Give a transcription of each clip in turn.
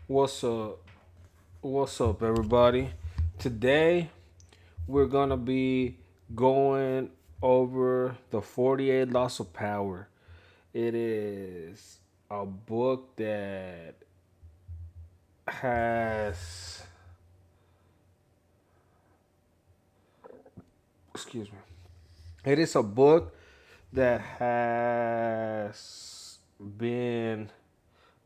What's up? What's up, everybody? Today we're gonna be going over the 48 Laws of Power. It is a book that has, excuse me, it is a book that has been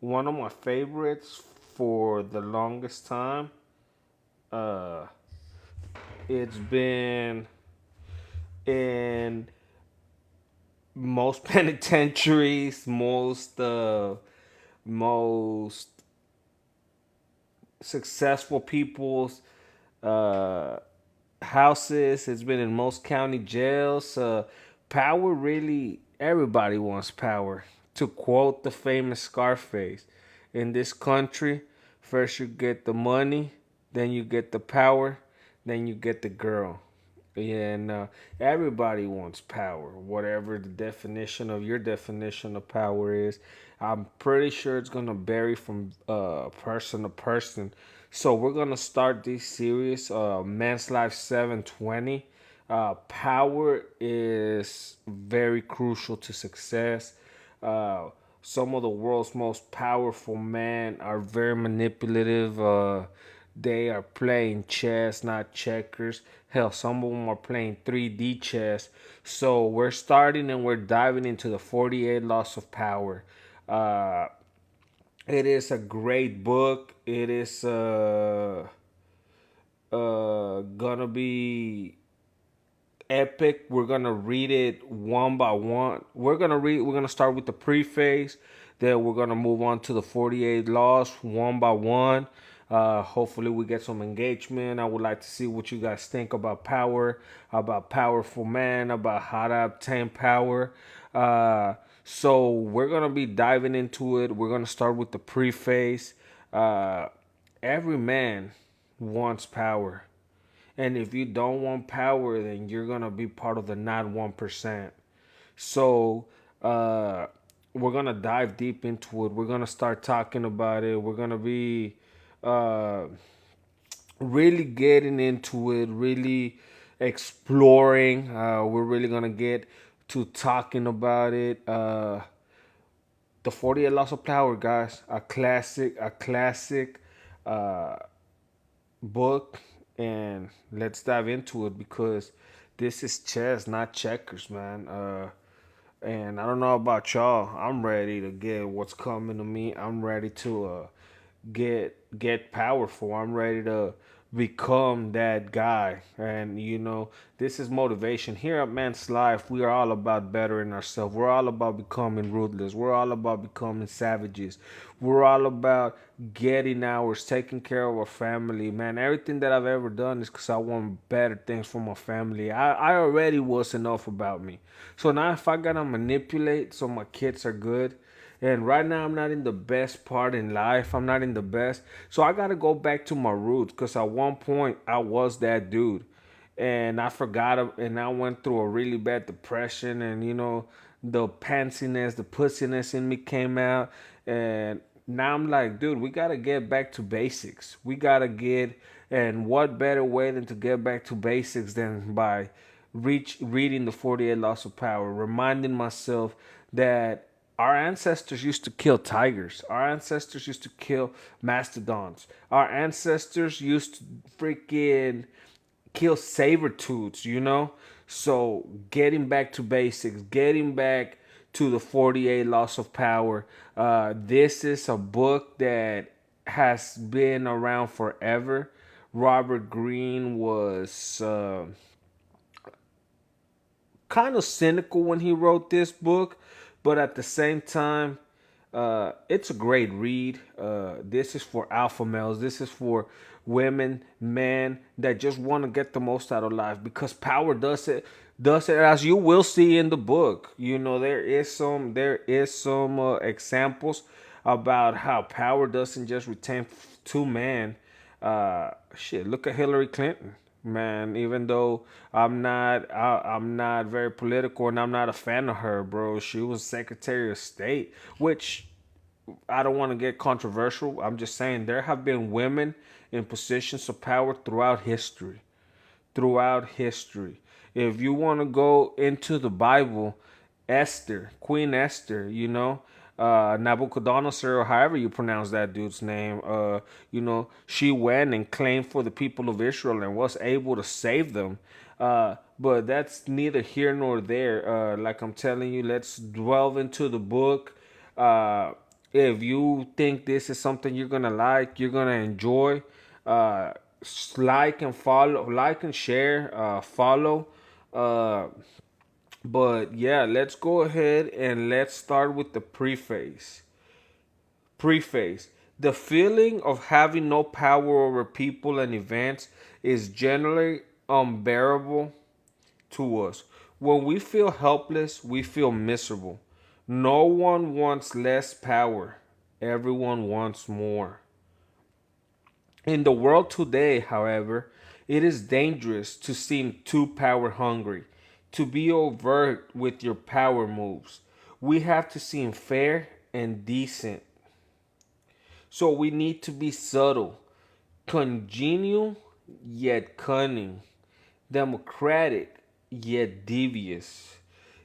one of my favorites for the longest time. Uh, it's been in most penitentiaries, most successful people's uh, houses. It's been in most county jails. Power really, everybody wants power. To quote the famous Scarface, in this country, first you get the money, then you get the power, then you get the girl. And everybody wants power, whatever the definition of your definition of power is. I'm pretty sure it's gonna vary from person to person. So we're gonna start this series, Men's Life 720. Power is very crucial to success. Uh, some of the world's most powerful men are very manipulative. They are playing chess, not checkers. Hell, some of them are playing 3D chess. So we're starting and we're diving into the 48 Laws of Power. Uh, it is a great book. It is gonna be epic. We're gonna read it one by one. We're gonna start with the preface. Then we're gonna move on to the 48 laws one by one. Hopefully we get some engagement. I would like to see what you guys think about power, about powerful man, about how to obtain power. So we're gonna be diving into it. We're gonna start with the preface. Uh, every man wants power. And if you don't want power, then you're gonna be part of the not 1%. So uh, we're gonna dive deep into it. We're gonna start talking about it. We're gonna be uh, really getting into it, really exploring. We're really gonna get to talking about it. The 48 Laws of Power, guys, a classic uh, book, and let's dive into it because this is chess, not checkers, man. And I don't know about y'all. I'm ready to get what's coming to me. I'm ready to get powerful. I'm ready to become that guy. And this is motivation. Here at Man's Life, we are all about bettering ourselves. We're all about becoming ruthless. We're all about becoming savages. We're all about getting ours, taking care of our family. Man, everything that I've ever done is because I want better things for my family. I already was enough about me. So now if I gotta manipulate so my kids are good, and right now, I'm not in the best part in life. I'm not in the best. So I got to go back to my roots because at one point, I was that dude. And I forgot, and I went through a really bad depression. And, the pantsiness, the pussiness in me came out. And now I'm like, dude, we got to get back to basics. We got to get, and what better way than to get back to basics than by reading the 48 Laws of Power, reminding myself that our ancestors used to kill tigers. Our ancestors used to kill mastodons. Our ancestors used to freaking kill saber tooths. So getting back to basics, getting back to the 48 Laws of Power. This is a book that has been around forever. Robert Greene was kind of cynical when he wrote this book, but at the same time, it's a great read. This is for alpha males. This is for women, men that just want to get the most out of life because power does it as you will see in the book. There is some examples about how power doesn't just retain to man. Shit, look at Hillary Clinton, man. Even though I'm not very political and I'm not a fan of her, bro. She was Secretary of State, which I don't want to get controversial. I'm just saying there have been women in positions of power throughout history. Throughout history. If you want to go into the Bible, Esther, Queen Esther, Nabucodonosor, or however you pronounce that dude's name, she went and claimed for the people of Israel and was able to save them. But that's neither here nor there. Like I'm telling you, let's delve into the book. If you think this is something you're gonna like, you're gonna enjoy, uh, like and follow, like and share, follow. Uh, but yeah, let's go ahead and let's start with the preface. Preface. The feeling of having no power over people and events is generally unbearable to us. When we feel helpless, we feel miserable. No one wants less power, everyone wants more. In the world today, however, it is dangerous to seem too power hungry, to be overt with your power moves. We have to seem fair and decent. So we need to be subtle, congenial yet cunning, democratic yet devious.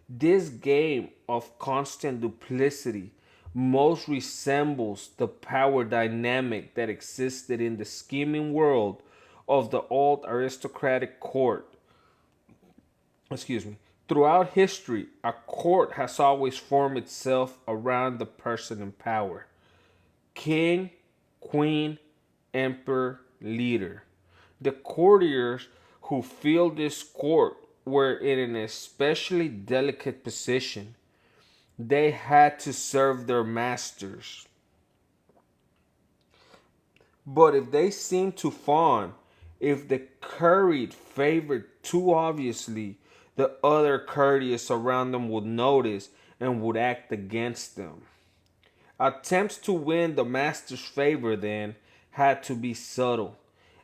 This game of constant duplicity most resembles the power dynamic that existed in the scheming world of the old aristocratic court. Excuse me. Throughout history, a court has always formed itself around the person in power: king, queen, emperor, leader. The courtiers who filled this court were in an especially delicate position. They had to serve their masters. But if they seemed to fawn, if the curried favored too obviously, the other courtiers around them would notice and would act against them. Attempts to win the master's favor then had to be subtle,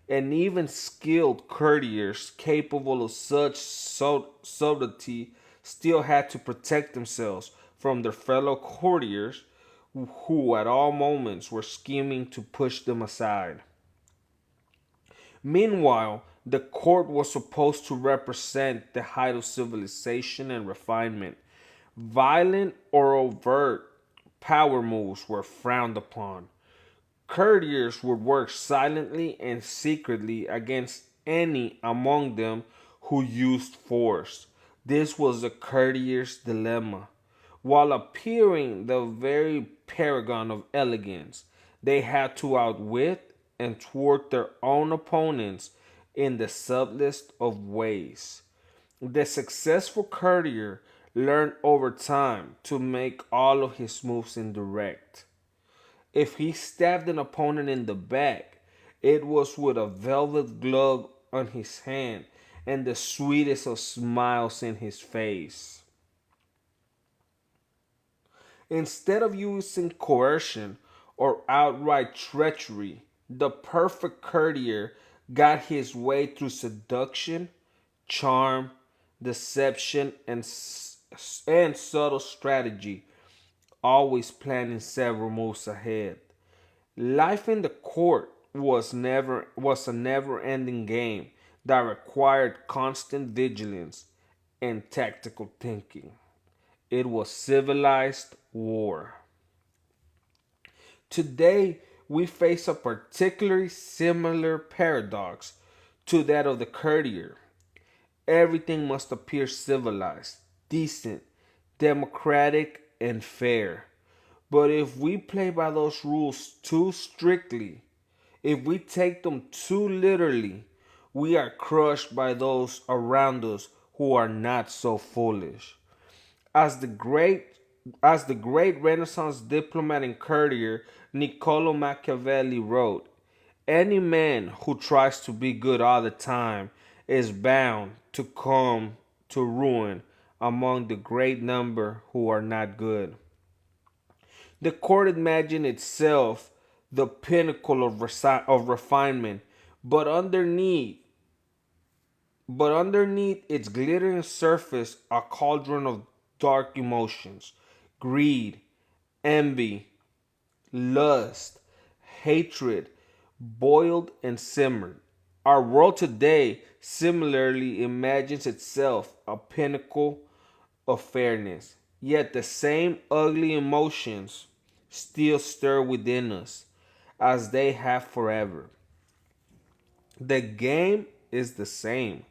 and even skilled courtiers capable of such subtlety still had to protect themselves from their fellow courtiers who at all moments were scheming to push them aside. Meanwhile, the court was supposed to represent the height of civilization and refinement. Violent or overt power moves were frowned upon. Courtiers would work silently and secretly against any among them who used force. This was the courtier's dilemma. While appearing the very paragon of elegance, they had to outwit and thwart their own opponents in the subtlest of ways. The successful courtier learned over time to make all of his moves indirect. If he stabbed an opponent in the back, it was with a velvet glove on his hand and the sweetest of smiles in his face. Instead of using coercion or outright treachery, the perfect courtier got his way through seduction, charm, deception, and subtle strategy, always planning several moves ahead. Life in the court was a never-ending game that required constant vigilance and tactical thinking. It was civilized war. Today, we face a particularly similar paradox to that of the courtier. Everything must appear civilized, decent, democratic, and fair. But if we play by those rules too strictly, if we take them too literally, we are crushed by those around us who are not so foolish. As the great as the great Renaissance diplomat and courtier Niccolo Machiavelli wrote, any man who tries to be good all the time is bound to come to ruin among the great number who are not good. The court imagined itself the pinnacle of refinement, but underneath its glittering surface, a cauldron of dark emotions, greed, envy, lust, hatred, boiled and simmered. Our world today similarly imagines itself a pinnacle of fairness, yet the same ugly emotions still stir within us as they have forever. The game is the same.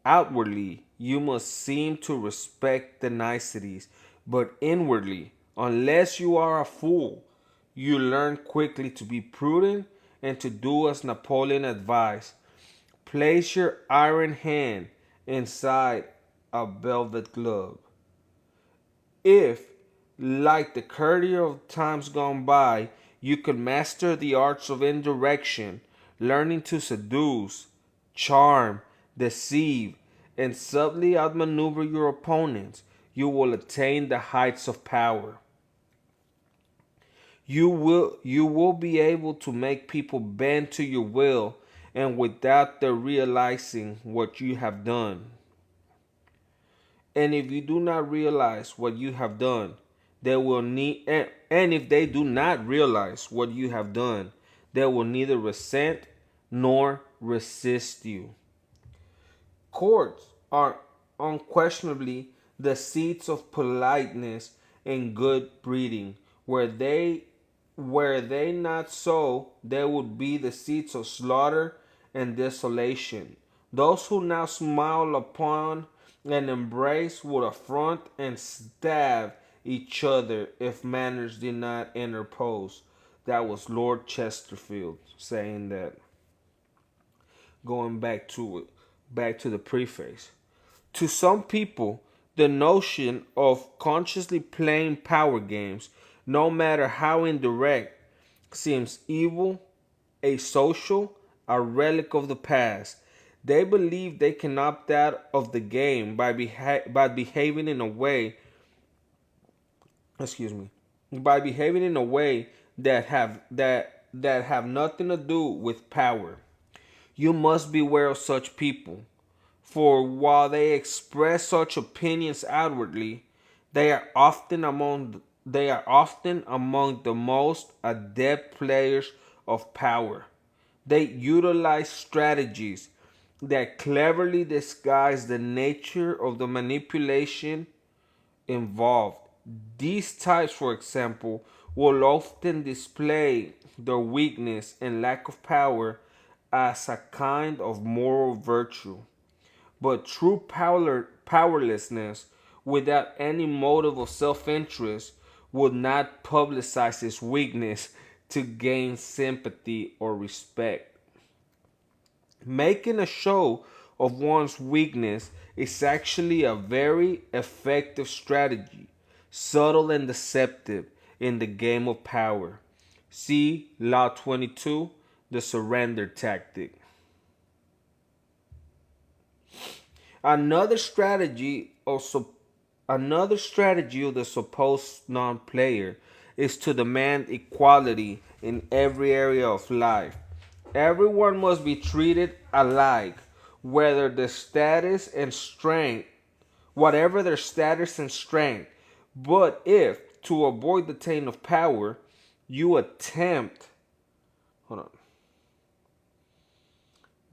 Outwardly, you must seem to respect the niceties, but inwardly, unless you are a fool, you learn quickly to be prudent and to do as Napoleon advised. Place your iron hand inside a velvet glove. If, like the courtier of times gone by, you could master the arts of indirection, learning to seduce, charm, deceive, and subtly outmaneuver your opponents, you will attain the heights of power. You will be able to make people bend to your will and without their realizing what you have done. And if you do not realize what you have done, they will need and if they do not realize what you have done, they will neither resent nor resist you. Courts are unquestionably the seats of politeness and good breeding. Were they not so, they would be the seats of slaughter and desolation. Those who now smile upon and embrace would affront and stab each other if manners did not interpose. That was Lord Chesterfield saying that. Going back to the preface. To some people, the notion of consciously playing power games, no matter how indirect, seems evil, asocial, a relic of the past. They believe they can opt out of the game by behaving in a way, excuse me, by behaving in a way that have nothing to do with power. You must beware of such people. For while they express such opinions outwardly, they are often among the most adept players of power. They utilize strategies that cleverly disguise the nature of the manipulation involved. These types, for example, will often display their weakness and lack of power as a kind of moral virtue. But true powerlessness without any motive of self interest would not publicize its weakness to gain sympathy or respect. Making a show of one's weakness is actually a very effective strategy, subtle and deceptive in the game of power. See Law 22, the surrender tactic. Another strategy also Another strategy of the supposed non-player is to demand equality in every area of life. Everyone must be treated alike, whether their status and strength, whatever their status and strength. But if, to avoid the taint of power, you attempt, hold on.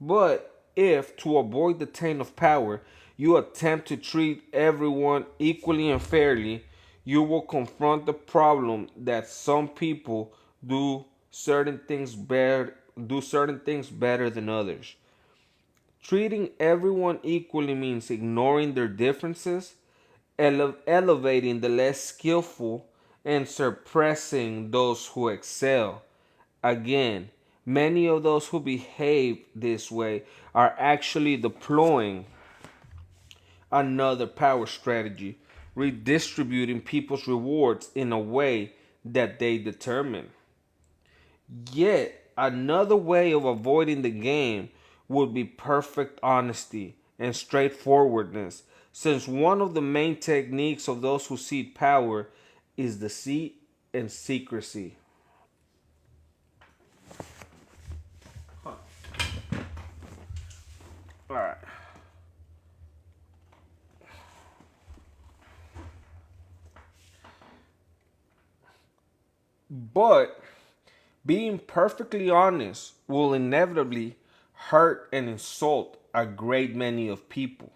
But if, to avoid the taint of power, you attempt to treat everyone equally and fairly, you will confront the problem that some people do certain things better than others. Treating everyone equally means ignoring their differences, elevating the less skillful, and suppressing those who excel. Again, many of those who behave this way are actually deploying another power strategy, redistributing people's rewards in a way that they determine. Yet, another way of avoiding the game would be perfect honesty and straightforwardness, since one of the main techniques of those who seek power is deceit and secrecy. All right. But being perfectly honest will inevitably hurt and insult a great many of people,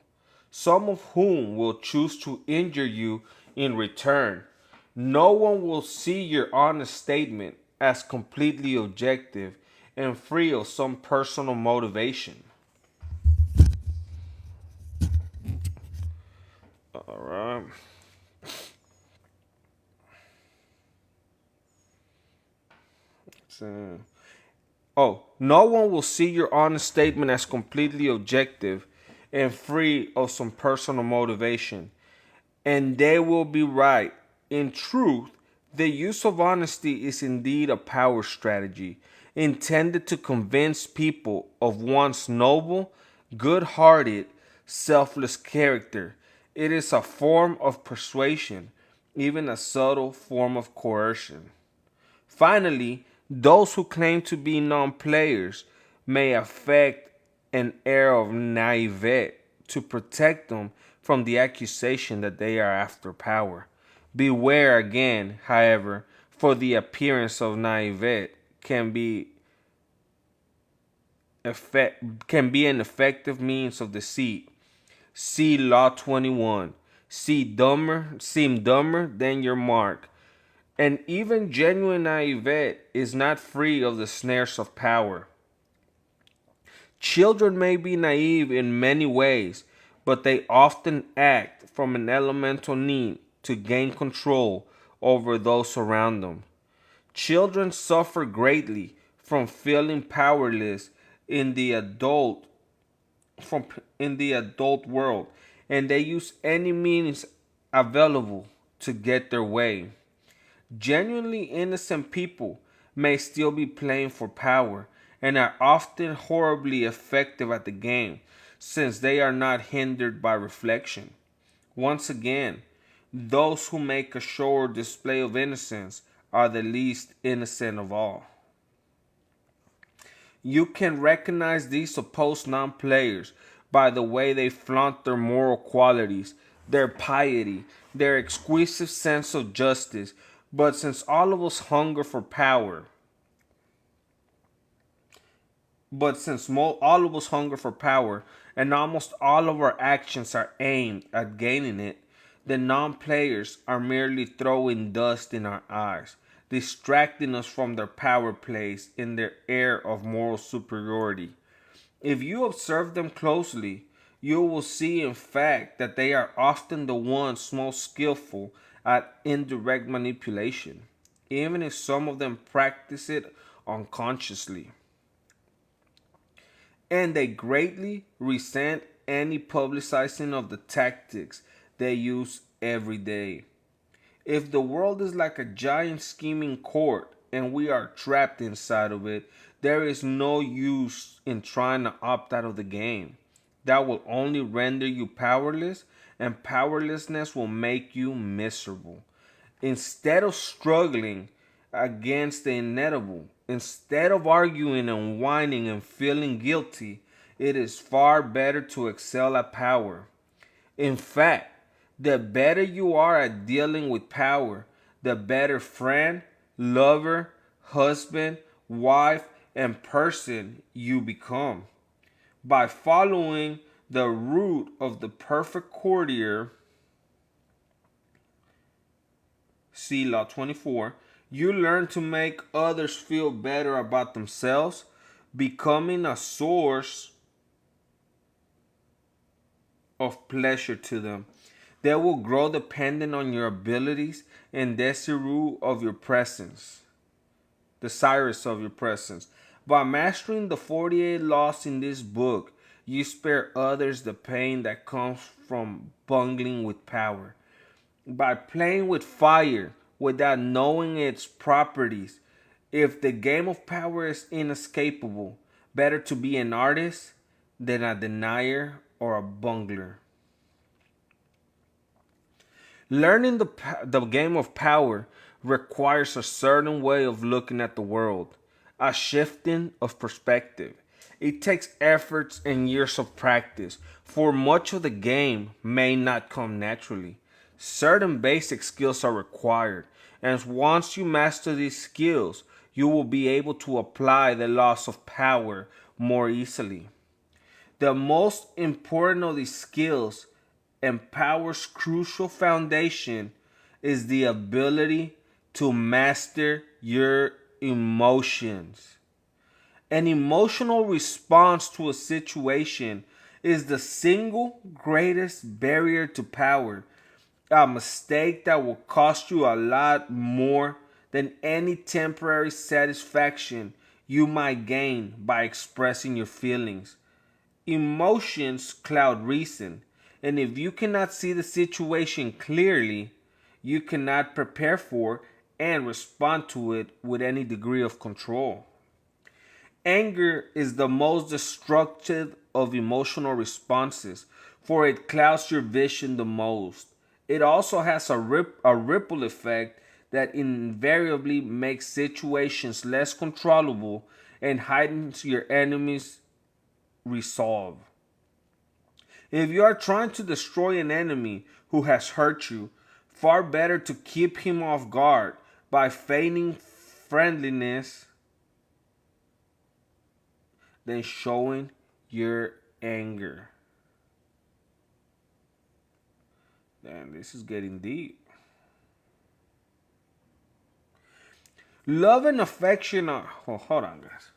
some of whom will choose to injure you in return. No one will see your honest statement as completely objective and free of some personal motivation. All right. So, no one will see your honest statement as completely objective and free of some personal motivation. And they will be right. In truth, the use of honesty is indeed a power strategy intended to convince people of one's noble, good hearted, selfless character. It is a form of persuasion, even a subtle form of coercion. Finally, those who claim to be non players may affect an air of naivete to protect them from the accusation that they are after power. Beware again, however, for the appearance of naivete can be an effective means of deceit. See Law 21. Seem dumber than your mark. And even genuine naivete is not free of the snares of power. Children may be naive in many ways, but they often act from an elemental need to gain control over those around them. Children suffer greatly from feeling powerless in the adult from in the adult world, and they use any means available to get their way. Genuinely innocent people may still be playing for power and are often horribly effective at the game since they are not hindered by reflection. Once again, those who make a show or display of innocence are the least innocent of all. You can recognize these supposed non players by the way they flaunt their moral qualities, their piety, their exquisite sense of justice. But since all of us hunger for power, all of us hunger for power, and almost all of our actions are aimed at gaining it, the non players are merely throwing dust in our eyes, distracting us from their power plays in their air of moral superiority. If you observe them closely, you will see, in fact, that they are often the ones most skillful at indirect manipulation, even if some of them practice it unconsciously. And they greatly resent any publicizing of the tactics they use every day. If the world is like a giant scheming court and we are trapped inside of it, there is no use in trying to opt out of the game. That will only render you powerless, and powerlessness will make you miserable. Instead of struggling against the inevitable, instead of arguing and whining and feeling guilty, it is far better to excel at power. In fact, the better you are at dealing with power, the better friend, lover, husband, wife, and person you become. By following the route of the perfect courtier, see Law 24, you learn to make others feel better about themselves, becoming a source of pleasure to them. They will grow dependent on your abilities and desirous of your presence. By mastering the 48 laws in this book, you spare others the pain that comes from bungling with power. By playing with fire without knowing its properties, if the game of power is inescapable, better to be an artist than a denier or a bungler. Learning the game of power requires a certain way of looking at the world, a shifting of perspective. It takes efforts and years of practice, for much of the game may not come naturally. Certain basic skills are required, and once you master these skills, you will be able to apply the laws of power more easily. The most important of these skills and power's crucial foundation is the ability to master your emotions. An emotional response to a situation is the single greatest barrier to power, a mistake that will cost you a lot more than any temporary satisfaction you might gain by expressing your feelings. Emotions cloud reason, and if you cannot see the situation clearly, you cannot prepare for and respond to it with any degree of control. Anger is the most destructive of emotional responses, for it clouds your vision the most. It also has a ripple effect that invariably makes situations less controllable and heightens your enemy's resolve. If you are trying to destroy an enemy who has hurt you, far better to keep him off guard by feigning friendliness than showing your anger. Damn, this is getting deep. Love and affection are. Oh, hold on, guys.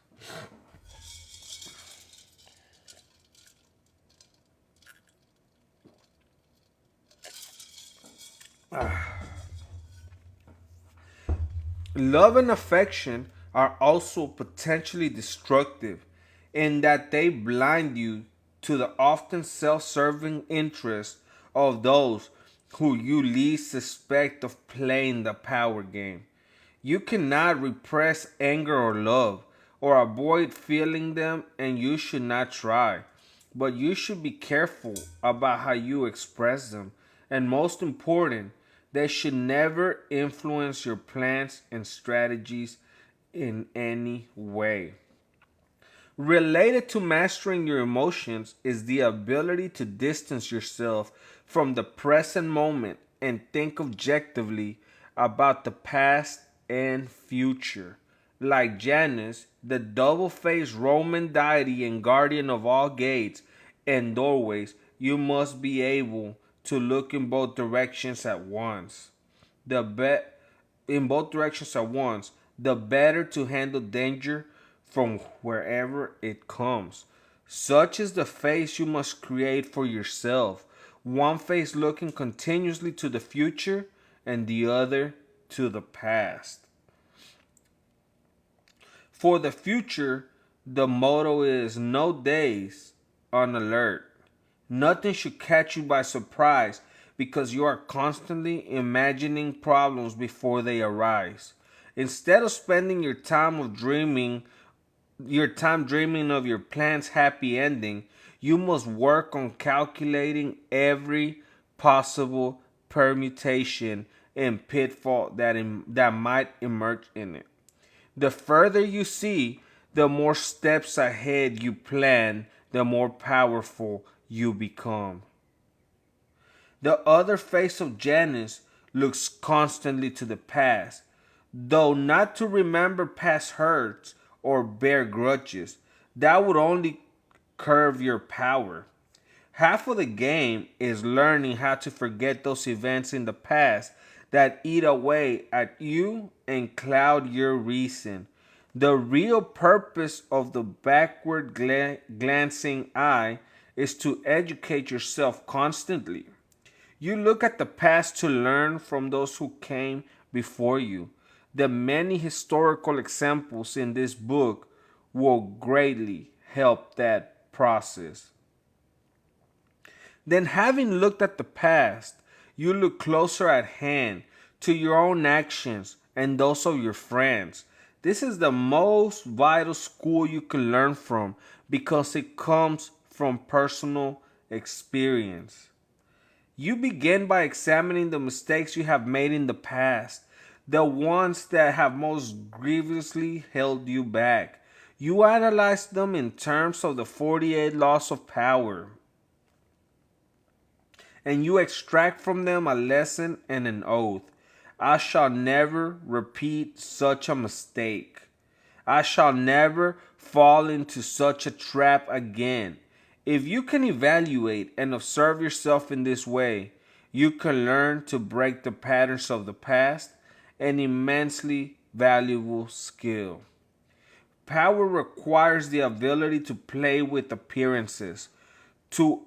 Love and affection are also potentially destructive in that they blind you to the often self serving interests of those who you least suspect of playing the power game. You cannot repress anger or love or avoid feeling them, and you should not try. But you should be careful about how you express them. And most important, they should never influence your plans and strategies in any way. Related to mastering your emotions is the ability to distance yourself from the present moment and think objectively about the past and future. Like Janus, the double faced Roman deity and guardian of all gates and doorways, you must be able to look in both directions at once. The bet in both directions at once, the better to handle danger from wherever it comes. Such is the face you must create for yourself. One face looking continuously to the future and the other to the past. For the future, the motto is no days on alert. Nothing should catch you by surprise because you are constantly imagining problems before they arise. Instead of spending your time dreaming of your plan's happy ending, you must work on calculating every possible permutation and pitfall that might emerge in it. The further you see, the more steps ahead you plan, the more powerful you become. The other face of Janus looks constantly to the past, though not to remember past hurts or bear grudges. That would only curb your power. Half of the game is learning how to forget those events in the past that eat away at you and cloud your reason. The real purpose of the backward glancing eye is to educate yourself constantly. You look at the past to learn from those who came before you. The many historical examples in this book will greatly help that process. Then, having looked at the past, you look closer at hand to your own actions and those of your friends. This is the most vital school you can learn from because it comes from personal experience. You begin by examining the mistakes you have made in the past, the ones that have most grievously held you back. You analyze them in terms of the 48 laws of power and you extract from them a lesson and an oath. I shall never repeat such a mistake. I shall never fall into such a trap again. If you can evaluate and observe yourself in this way, you can learn to break the patterns of the past, an immensely valuable skill. Power requires the ability to play with appearances. To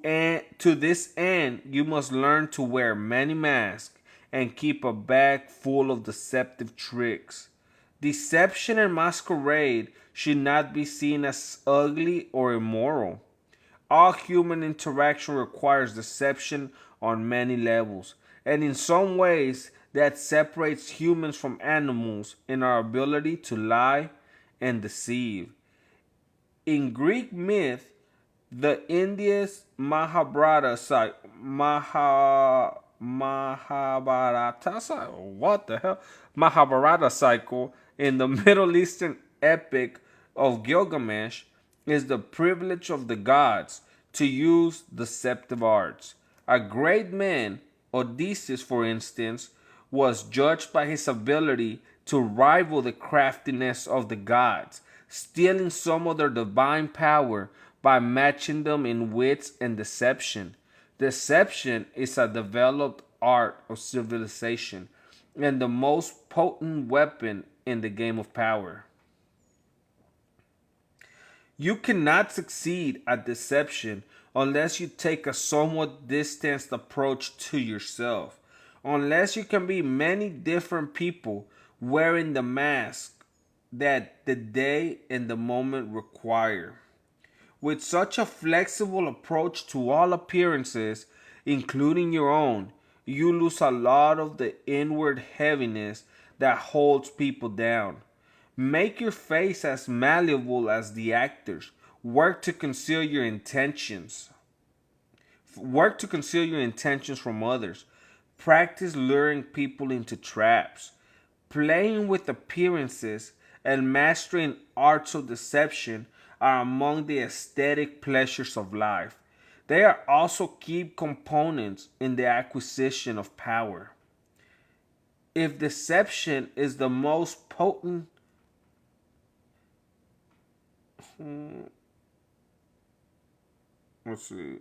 this end, you must learn to wear many masks and keep a bag full of deceptive tricks. Deception and masquerade should not be seen as ugly or immoral. All human interaction requires deception on many levels, and in some ways, that separates humans from animals in our ability to lie and deceive. In Greek myth, the India's Mahabharata cycle in the Middle Eastern epic of Gilgamesh is the privilege of the gods to use deceptive arts. A great man, Odysseus for instance, was judged by his ability to rival the craftiness of the gods, stealing some of their divine power by matching them in wits and deception. Deception is a developed art of civilization and the most potent weapon in the game of power. You cannot succeed at deception unless you take a somewhat distanced approach to yourself. Unless you can be many different people wearing the mask that the day and the moment require. With such a flexible approach to all appearances, including your own, you lose a lot of the inward heaviness that holds people down. Make your face as malleable as the actors. Work to conceal your intentions. Work to conceal your intentions from others. Practice luring people into traps. Playing with appearances and mastering arts of deception are among the aesthetic pleasures of life. They are also key components in the acquisition of power. If deception is the most potent let's see.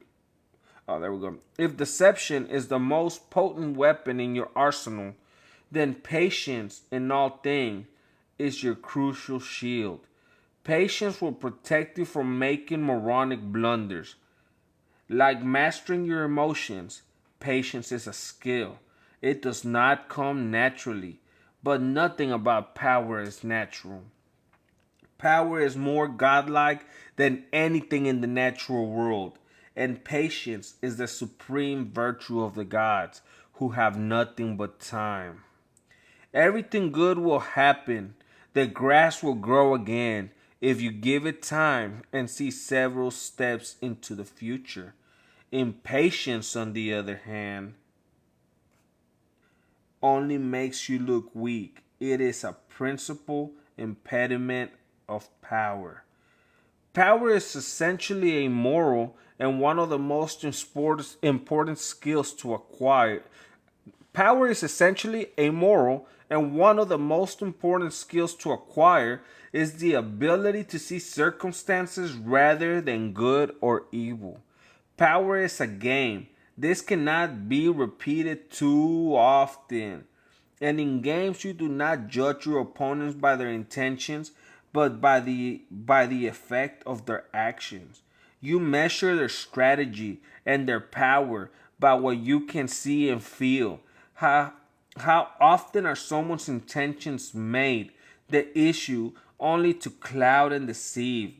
Oh, there we go. If deception is the most potent weapon in your arsenal, then patience in all things is your crucial shield. Patience will protect you from making moronic blunders. Like mastering your emotions, patience is a skill. It does not come naturally, but nothing about power is natural. Power is more godlike than anything in the natural world, and patience is the supreme virtue of the gods, who have nothing but time. Everything good will happen. The grass will grow again if you give it time and see several steps into the future. Impatience, on the other hand, only makes you look weak. It is a principal impediment of power. Power is essentially a moral and one of the most important skills to acquire. Power is essentially amoral, and one of the most important skills to acquire is the ability to see circumstances rather than good or evil. Power is a game. This cannot be repeated too often. And in games, you do not judge your opponents by their intentions, but by the effect of their actions. You measure their strategy and their power by what you can see and feel. How, how often are someone's intentions made the issue only to cloud and deceive?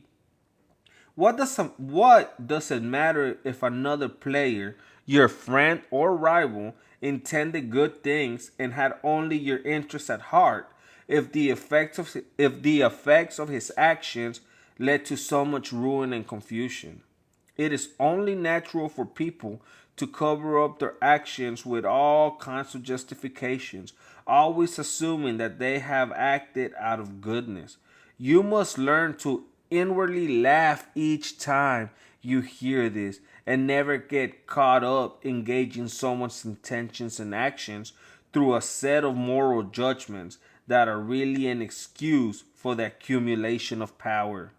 What does it matter if another player, your friend or rival, intended good things and had only your interests at heart if the effects of his actions led to so much ruin and confusion? It is only natural for people to cover up their actions with all kinds of justifications, always assuming that they have acted out of goodness. You must learn to inwardly laugh each time you hear this and never get caught up in gauging someone's intentions and actions through a set of moral judgments that are really an excuse for the accumulation of power.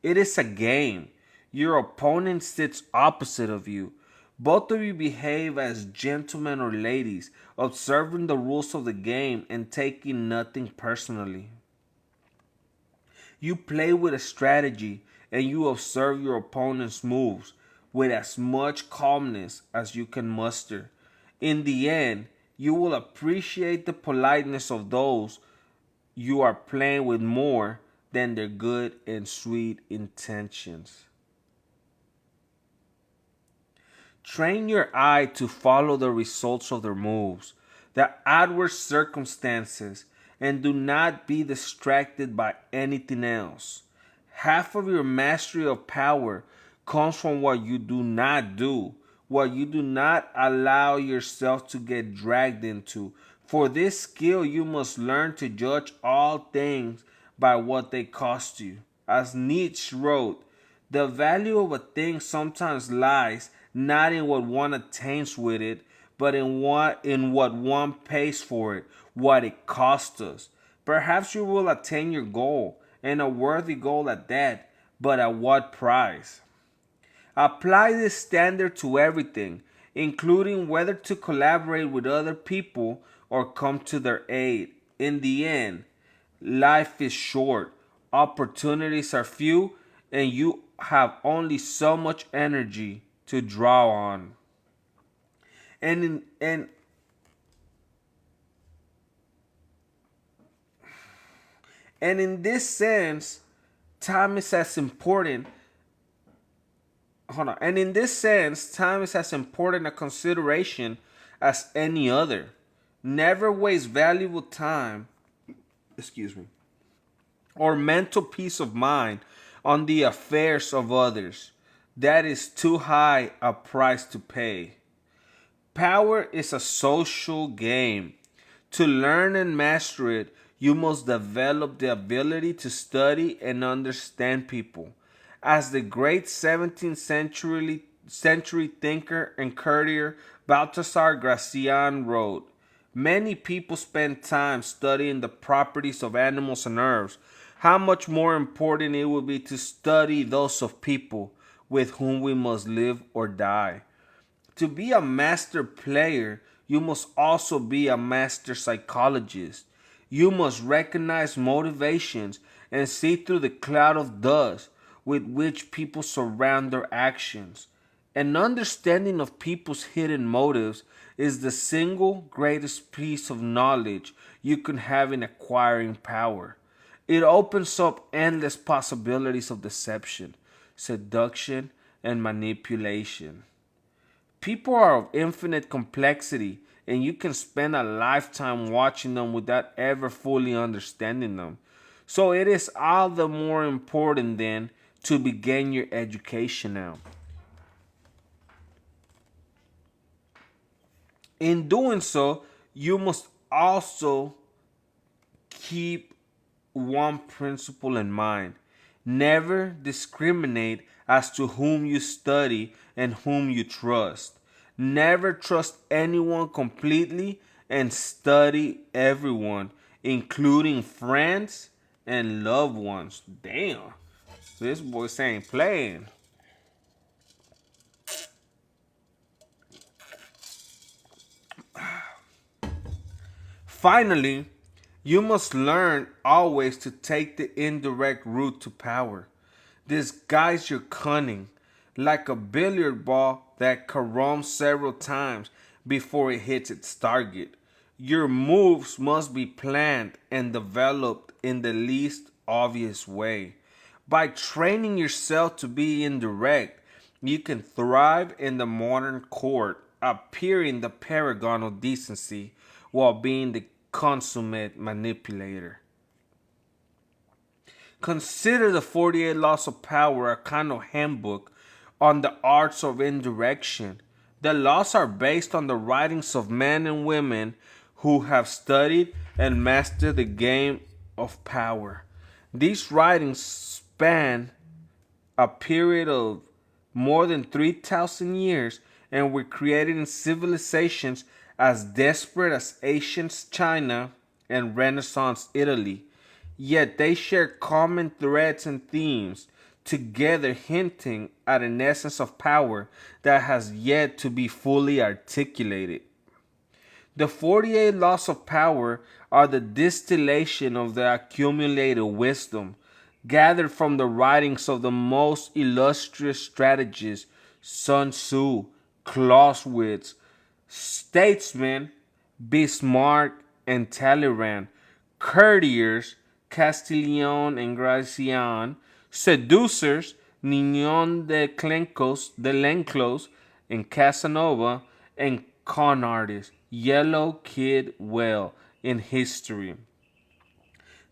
It is a game. Your opponent sits opposite of you. Both of you behave as gentlemen or ladies, observing the rules of the game and taking nothing personally. You play with a strategy and you observe your opponent's moves with as much calmness as you can muster. In the end, you will appreciate the politeness of those you are playing with more than their good and sweet intentions. Train your eye to follow the results of their moves, the outward circumstances, and do not be distracted by anything else. Half of your mastery of power comes from what you do not do, what you do not allow yourself to get dragged into. For this skill, you must learn to judge all things by what they cost you. As Nietzsche wrote, the value of a thing sometimes lies not in what one attains with it, but in what one pays for it, what it costs us. Perhaps you will attain your goal, and a worthy goal at that, but at what price? Apply this standard to everything, including whether to collaborate with other people or come to their aid. In the end, life is short, opportunities are few, and you have only so much energy to draw on. And in and and in this sense, time is as important. Hold on. And in this sense, time is as important a consideration as any other. Never waste valuable time, excuse me, or mental peace of mind on the affairs of others. That is too high a price to pay. Power is a social game. To learn and master it, you must develop the ability to study and understand people. As the great 17th century thinker and courtier Baltasar Gracian wrote, many people spend time studying the properties of animals and herbs. How much more important it would be to study those of people with whom we must live or die. To be a master player, you must also be a master psychologist. You must recognize motivations and see through the cloud of dust with which people surround their actions. An understanding of people's hidden motives is the single greatest piece of knowledge you can have in acquiring power. It opens up endless possibilities of deception, seduction, and manipulation. People are of infinite complexity, and you can spend a lifetime watching them without ever fully understanding them. So it is all the more important then to begin your education now. In doing so, you must also keep one principle in mind. Never discriminate as to whom you study and whom you trust. Never trust anyone completely and study everyone, including friends and loved ones. Damn, this boy ain't playing. Finally, you must learn always to take the indirect route to power. Disguise your cunning like a billiard ball that caroms several times before it hits its target. Your moves must be planned and developed in the least obvious way. By training yourself to be indirect, you can thrive in the modern court, appearing the paragon of decency while being the consummate manipulator. Consider the 48 Laws of Power a kind of handbook on the arts of indirection. The laws are based on the writings of men and women who have studied and mastered the game of power. These writings span a period of more than 3,000 years and were created in civilizations as desperate as ancient China and Renaissance Italy. Yet they share common threads and themes, together hinting at an essence of power that has yet to be fully articulated. The 48 laws of power are the distillation of the accumulated wisdom gathered from the writings of the most illustrious strategists, Sun Tzu, Clausewitz, statesmen, Bismarck and Talleyrand, courtiers, Castillon and Gracian, seducers, Nignon de Lenclos and Casanova, and con artist, Yellow Kid Whale in history.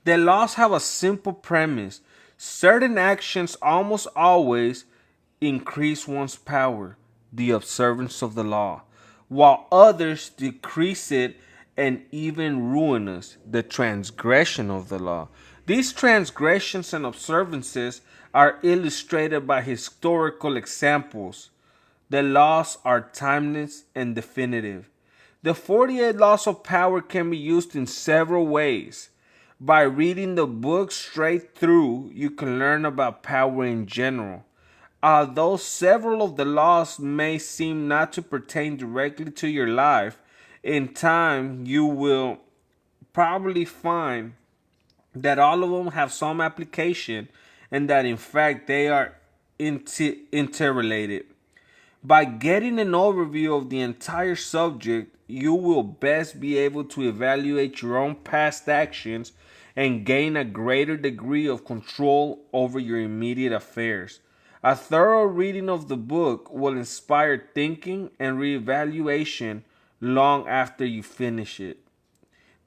The laws have a simple premise. Certain actions almost always increase one's power, the observance of the law, while others decrease it and even ruin us, the transgression of the law. These transgressions and observances are illustrated by historical examples. The laws are timeless and definitive. The 48 laws of power can be used in several ways. By reading the book straight through, you can learn about power in general. Although several of the laws may seem not to pertain directly to your life, in time you will probably find that all of them have some application and that in fact they are interrelated. By getting an overview of the entire subject, you will best be able to evaluate your own past actions and gain a greater degree of control over your immediate affairs. A thorough reading of the book will inspire thinking and reevaluation long after you finish it.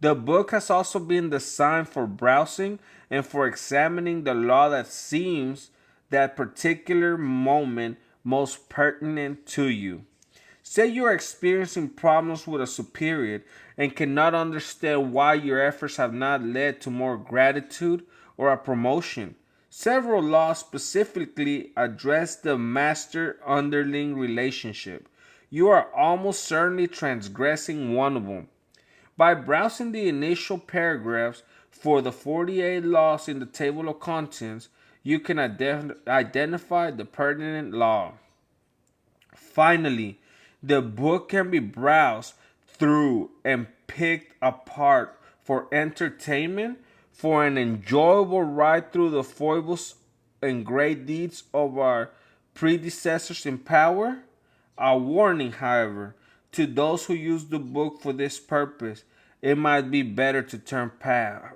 The book has also been designed for browsing and for examining the law that seems that particular moment most pertinent to you. Say you are experiencing problems with a superior and cannot understand why your efforts have not led to more gratitude or a promotion. Several laws specifically address the master underling relationship. You are almost certainly transgressing one of them. By browsing the initial paragraphs for the 48 laws in the table of contents, you can identify the pertinent law. Finally, the book can be browsed through and picked apart for entertainment, for an enjoyable ride through the foibles and great deeds of our predecessors in power. A warning, however, to those who use the book for this purpose: it might be better to turn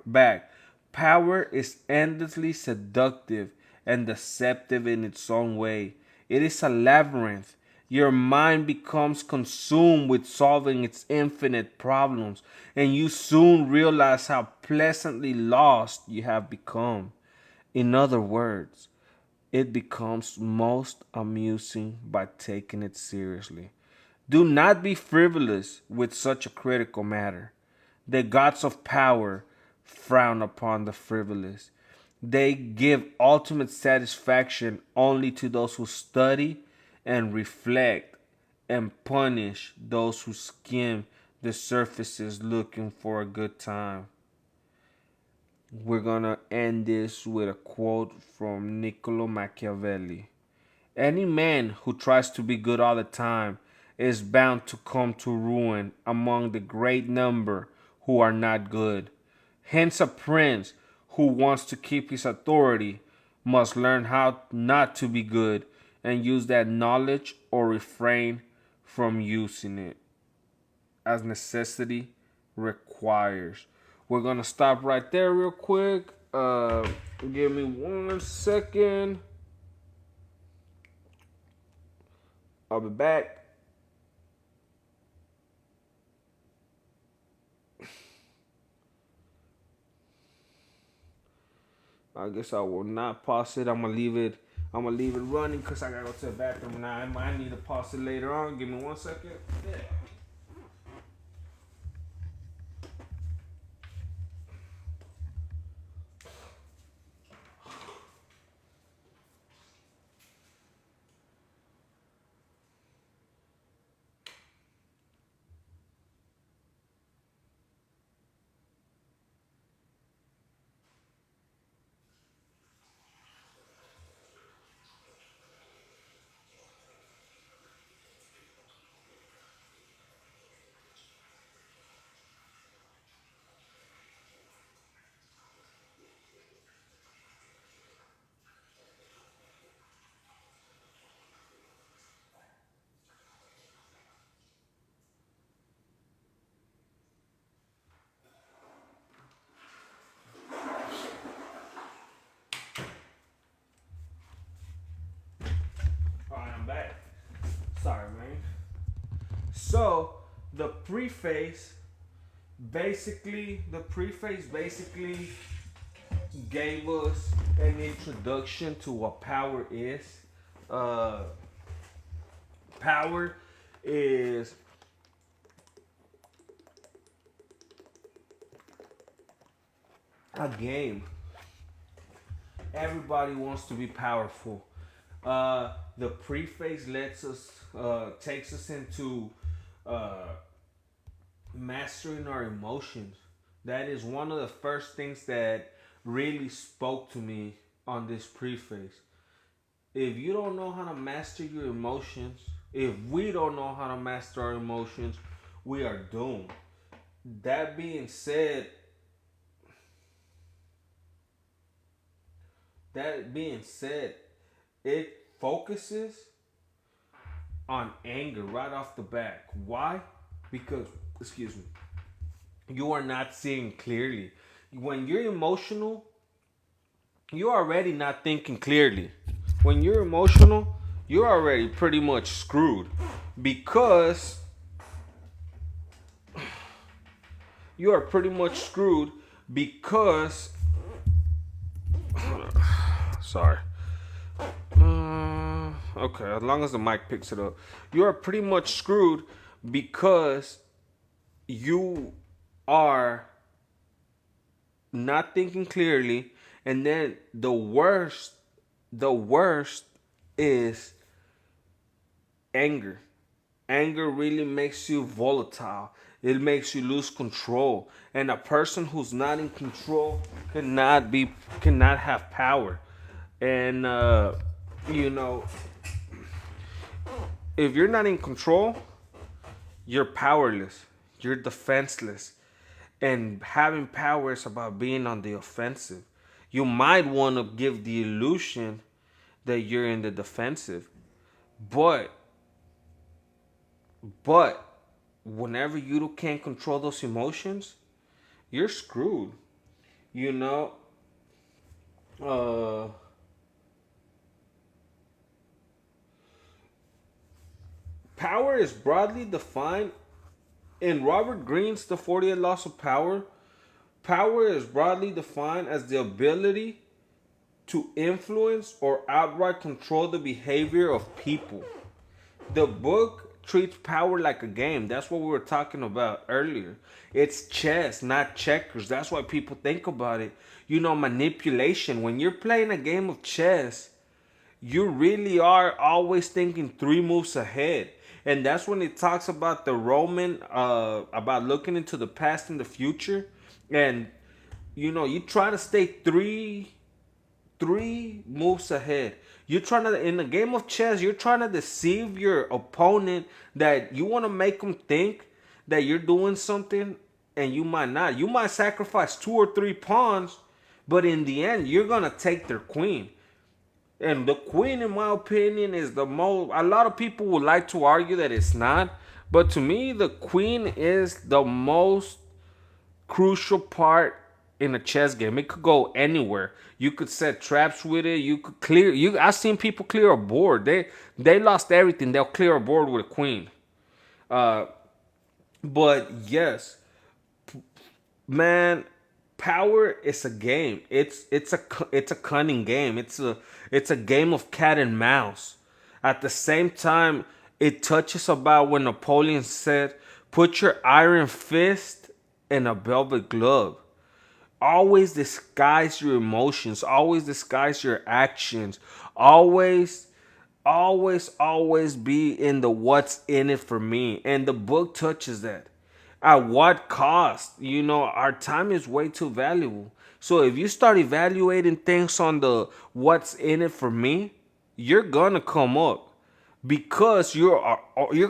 back. Power is endlessly seductive and deceptive in its own way. It is a labyrinth. Your mind becomes consumed with solving its infinite problems, and you soon realize how pleasantly lost you have become. In other words, it becomes most amusing by taking it seriously. Do not be frivolous with such a critical matter. The gods of power frown upon the frivolous. They give ultimate satisfaction only to those who study and reflect, and punish those who skim the surfaces looking for a good time. We're gonna end this with a quote from Niccolo Machiavelli. Any man who tries to be good all the time is bound to come to ruin among the great number who are not good. Hence, a prince who wants to keep his authority must learn how not to be good and use that knowledge or refrain from using it as necessity requires. We're going to stop right there real quick. Give me 1 second. I'll be back. I guess I will not pause it. I'm gonna leave it. I'm gonna leave it running because I gotta go to the bathroom now. I might need to pause it later on. Give me 1 second. Yeah. So the preface basically gave us an introduction to what power is. Uh, Power is a game. Everybody wants to be powerful. The preface takes us into uh, mastering our emotions. That is one of the first things that really spoke to me on this preface. If you don't know how to master your emotions, if we don't know how to master our emotions, we are doomed. That being said, that being said, it focuses on anger right off the bat. Why? Because, excuse me, you are not seeing clearly. When you're emotional, you're already not thinking clearly. When you're emotional, you're already pretty much screwed because you are pretty much screwed because sorry. Okay, as long as the mic picks it up, you are pretty much screwed because you are not thinking clearly, and then the worst is anger. Anger really makes you volatile. It makes you lose control, and a person who's not in control cannot have power. And you know, if you're not in control, you're powerless. You're defenseless. And having power is about being on the offensive. You might want to give the illusion that you're in the defensive, but but whenever you can't control those emotions, you're screwed. You know, uh, power is broadly defined in Robert Greene's The 48 Laws of Power. Power is broadly defined as the ability to influence or outright control the behavior of people. The book treats power like a game. That's what we were talking about earlier. It's chess, not checkers. That's why people think about it. Manipulation. When you're playing a game of chess, you really are always thinking 3 moves ahead. And that's when it talks about the Roman, about looking into the past and the future. And, you try to stay three moves ahead. You're trying to, in a game of chess, you're trying to deceive your opponent, that you want to make them think that you're doing something, and you might not. You might sacrifice 2 or 3 pawns, but in the end, you're going to take their queen. And the queen, in my opinion, is the most. A lot of people would like to argue that it's not. But to me, the queen is the most crucial part in a chess game. It could go anywhere. You could set traps with it. You could clear. I've seen people clear a board. They lost everything. They'll clear a board with a queen. Uh, but yes, man, power is a game. It's a cunning game. It's a game of cat and mouse. At the same time, it touches about when Napoleon said, "Put your iron fist in a velvet glove." Always disguise your emotions. Always disguise your actions. Always, always be in the what's in it for me. And the book touches that. At what cost? Our time is way too valuable. So if you start evaluating things on the what's in it for me, you're gonna come up because you're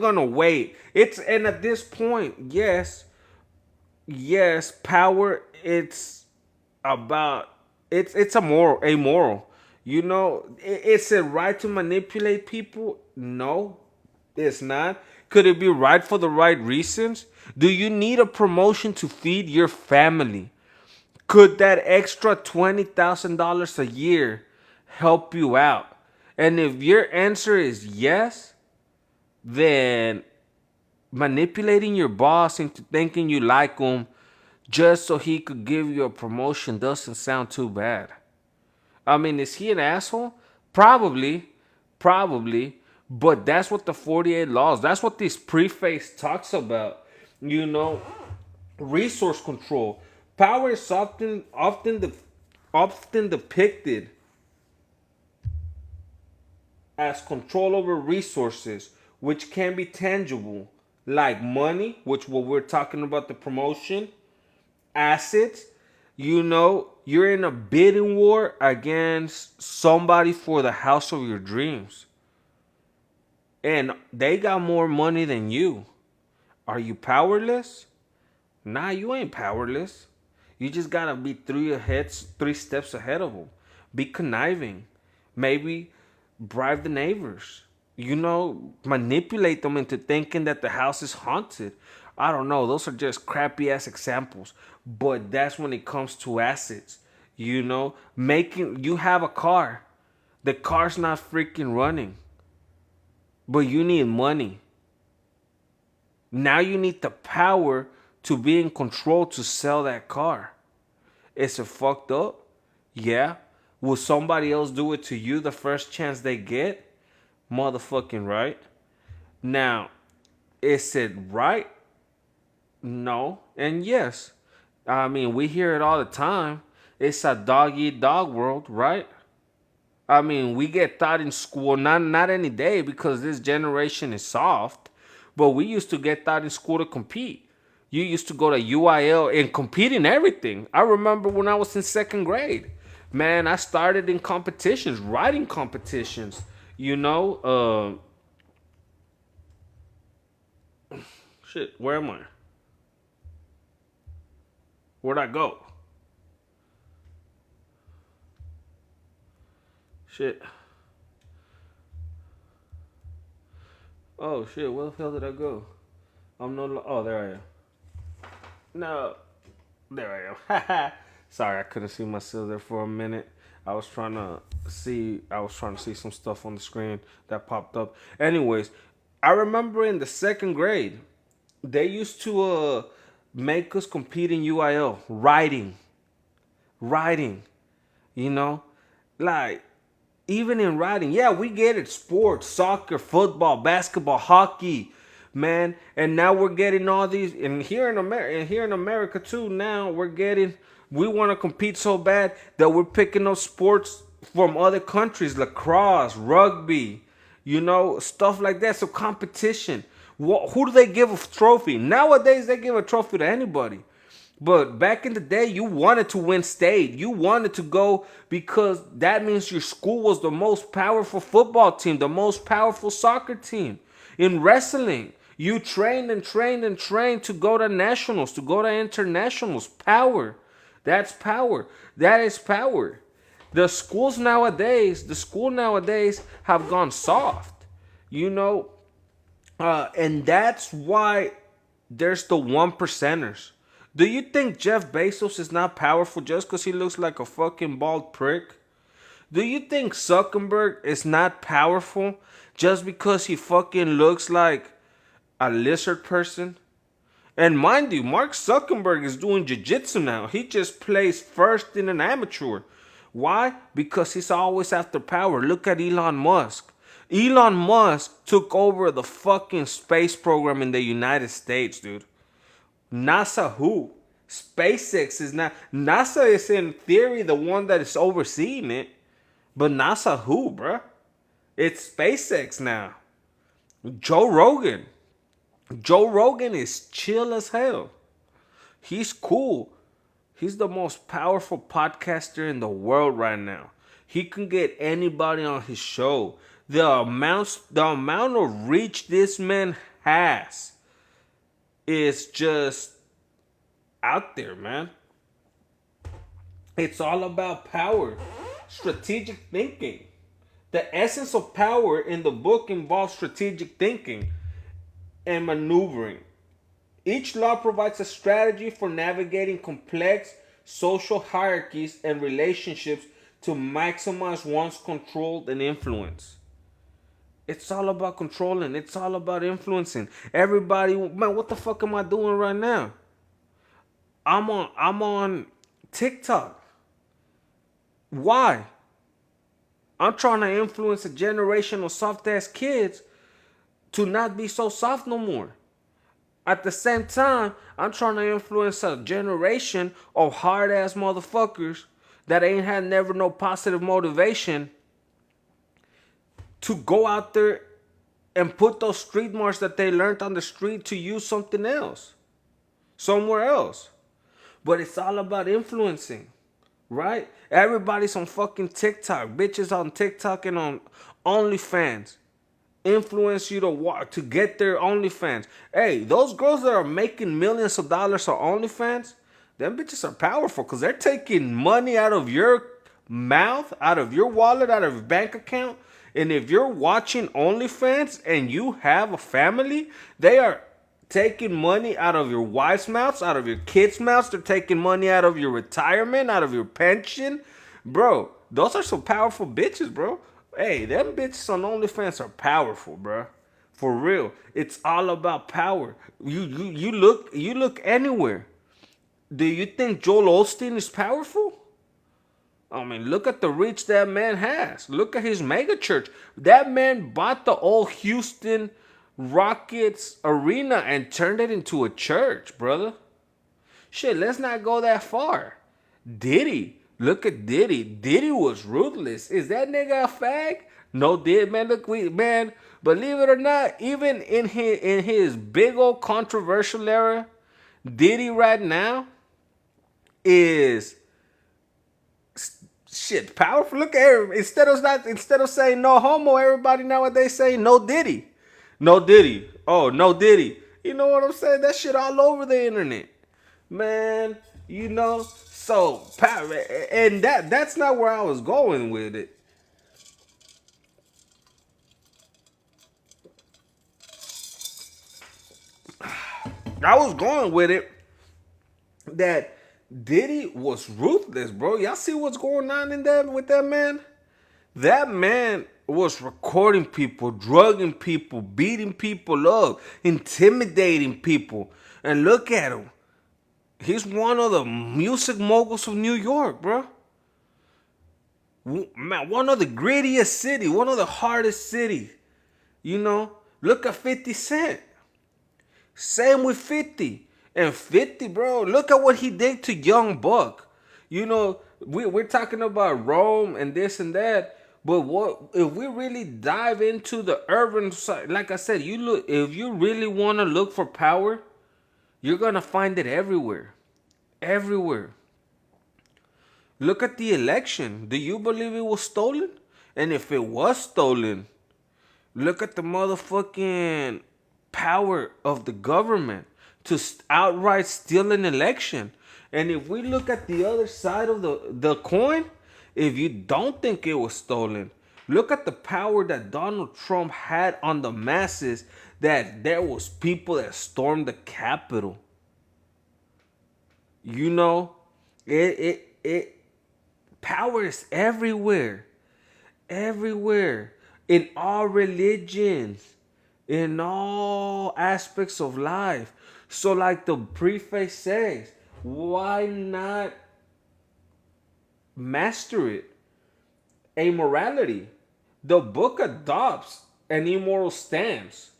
gonna wait. And at this point, yes, power. About it's amoral. Is it right to manipulate people? No, it's not. Could it be right for the right reasons? Do you need a promotion to feed your family? Could that extra $20,000 a year help you out? And if your answer is yes, then manipulating your boss into thinking you like him just so he could give you a promotion doesn't sound too bad. I mean, is he an asshole? Probably, probably. But that's what the 48 laws, that's what this preface talks about. You know, resource control. Power is often depicted as control over resources, which can be tangible, like money, which what we're talking about the promotion, assets. You know, you're in a bidding war against somebody for the house of your dreams, and they got more money than you. Are you powerless? Nah, you ain't powerless. You just gotta be three steps ahead of them. Be conniving. Maybe bribe the neighbors. You know, manipulate them into thinking that the house is haunted. I don't know. Those are just crappy ass examples. But that's when it comes to assets. You know, you have a car. The car's not freaking running. But you need money. Now you need the power to be in control to sell that car. Is it fucked up? Yeah. Will somebody else do it to you the first chance they get? Motherfucking right. Now, is it right? No. And yes. I mean, we hear it all the time. It's a dog eat dog world, right? I mean, we get taught in school, not any day because this generation is soft, but we used to get taught in school to compete. You used to go to UIL and compete in everything. I remember when I was in second grade. Man, I started in competitions, writing competitions. You know, shit, where am I? Where'd I go? Shit. Oh shit, where the hell did I go? Oh, there I am. No, there I am. Sorry, I couldn't see myself there for a minute. I was trying to see some stuff on the screen that popped up. Anyways, I remember in the second grade, they used to make us compete in UIL writing. You know, like even in writing, yeah, we get it. Sports, soccer, football, basketball, hockey, man. And now we're getting all these, and here in America too. Now we want to compete so bad that we're picking up sports from other countries, lacrosse, rugby, you know, stuff like that. So competition. Who do they give a trophy? Nowadays, they give a trophy to anybody. But back in the day, you wanted to win state. You wanted to go because that means your school was the most powerful football team, the most powerful soccer team. In wrestling, you trained and trained and trained to go to nationals, to go to internationals. Power. That's power. That is power. The school nowadays have gone soft. You know, and that's why there's the one percenters. Do you think Jeff Bezos is not powerful just because he looks like a fucking bald prick? Do you think Zuckerberg is not powerful just because he fucking looks like a lizard person? And mind you, Mark Zuckerberg is doing jiu-jitsu now. He just plays first in an amateur. Why? Because he's always after power. Look at Elon Musk. Elon Musk took over the fucking space program in the United States, dude. NASA who? SpaceX is not. NASA is in theory the one that is overseeing it. But NASA who, bruh? It's SpaceX now. Joe Rogan. Joe Rogan is chill as hell. He's cool. He's the most powerful podcaster in the world right now. He can get anybody on his show. The amount of reach this man has is just out there, man. It's all about power, strategic thinking. The essence of power in the book involves strategic thinking and maneuvering. Each law provides a strategy for navigating complex social hierarchies and relationships to maximize one's control and influence. It's all about controlling. It's all about influencing. Everybody, man, what the fuck am I doing right now? I'm on TikTok. Why? I'm trying to influence a generation of soft ass kids to not be so soft no more. At the same time, I'm trying to influence a generation of hard ass motherfuckers that ain't had never no positive motivation to go out there and put those street marks that they learned on the street to use something else, somewhere else. But it's all about influencing, right? Everybody's on fucking TikTok. Bitches on TikTok and on OnlyFans. Influence you to get their OnlyFans. Hey, those girls that are making millions of dollars on OnlyFans, them bitches are powerful because they're taking money out of your mouth, out of your wallet, out of your bank account. And if you're watching OnlyFans and you have a family, they are taking money out of your wife's mouths, out of your kids' mouths. They're taking money out of your retirement, out of your pension. Bro, those are some powerful bitches, bro. Hey, them bitches on OnlyFans are powerful, bro. For real. It's all about power. You look anywhere. Do you think Joel Osteen is powerful? I mean, look at the reach that man has. Look at his mega church. That man bought the old Houston Rockets arena and turned it into a church, brother. Shit, let's not go that far. Diddy. Look at Diddy. Diddy was ruthless. Is that nigga a fag? No, did man. Look, man. Believe it or not, even in his big old controversial era, Diddy right now is shit powerful. Look at everybody. Instead of saying no homo, everybody nowadays say no Diddy. No Diddy. Oh, no Diddy. You know what I'm saying? That shit all over the internet. Man, so and that's not where I was going with it. I was going with it that Diddy was ruthless, bro. Y'all see what's going on in that with that man? That man was recording people, drugging people, beating people up, intimidating people. And look at him. He's one of the music moguls of New York, bro. Man, one of the grittiest city, one of the hardest cities. Look at 50 Cent. Same with 50. And 50, bro, look at what he did to Young Buck. We're talking about Rome and this and that. But what if we really dive into the urban side? Like I said, if you really want to look for power, you're going to find it everywhere. Everywhere. Look at the election. Do you believe it was stolen? And if it was stolen, look at the motherfucking power of the government to outright steal an election. And if we look at the other side of the coin, if you don't think it was stolen, look at the power that Donald Trump had on the masses, that there was people that stormed the Capitol. Power is everywhere. Everywhere. In all religions. In all aspects of life. So like the preface says, why not master it? Amorality. The book adopts an immoral stance.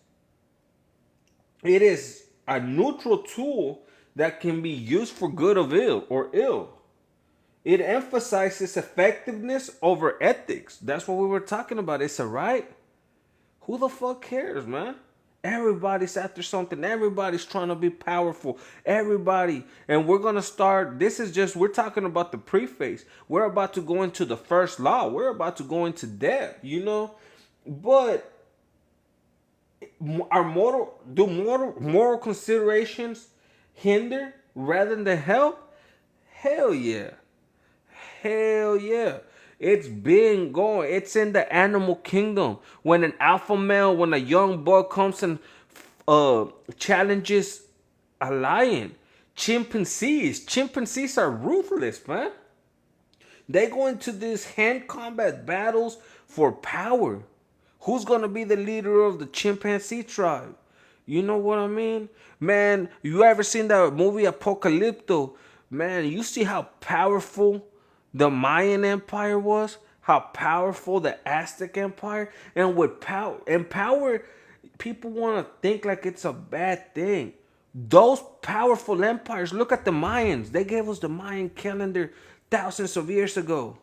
It is a neutral tool that can be used for good or ill. It emphasizes effectiveness over ethics. That's what we were talking about. It's a right. Who the fuck cares, man? Everybody's after something. Everybody's trying to be powerful. Everybody. And we're going to start. We're talking about the preface. We're about to go into the first law. We're about to go into depth, But moral considerations hinder rather than help? Hell yeah. Hell yeah. It's been going. It's in the animal kingdom. When an alpha male, when a young boy comes and challenges a lion. Chimpanzees are ruthless, man. They go into these hand combat battles for power. Who's gonna be the leader of the chimpanzee tribe? You know what I mean? Man, you ever seen that movie Apocalypto? Man, you see how powerful the Mayan Empire was? How powerful the Aztec Empire? And with power, people want to think like it's a bad thing. Those powerful empires, look at the Mayans. They gave us the Mayan calendar thousands of years ago.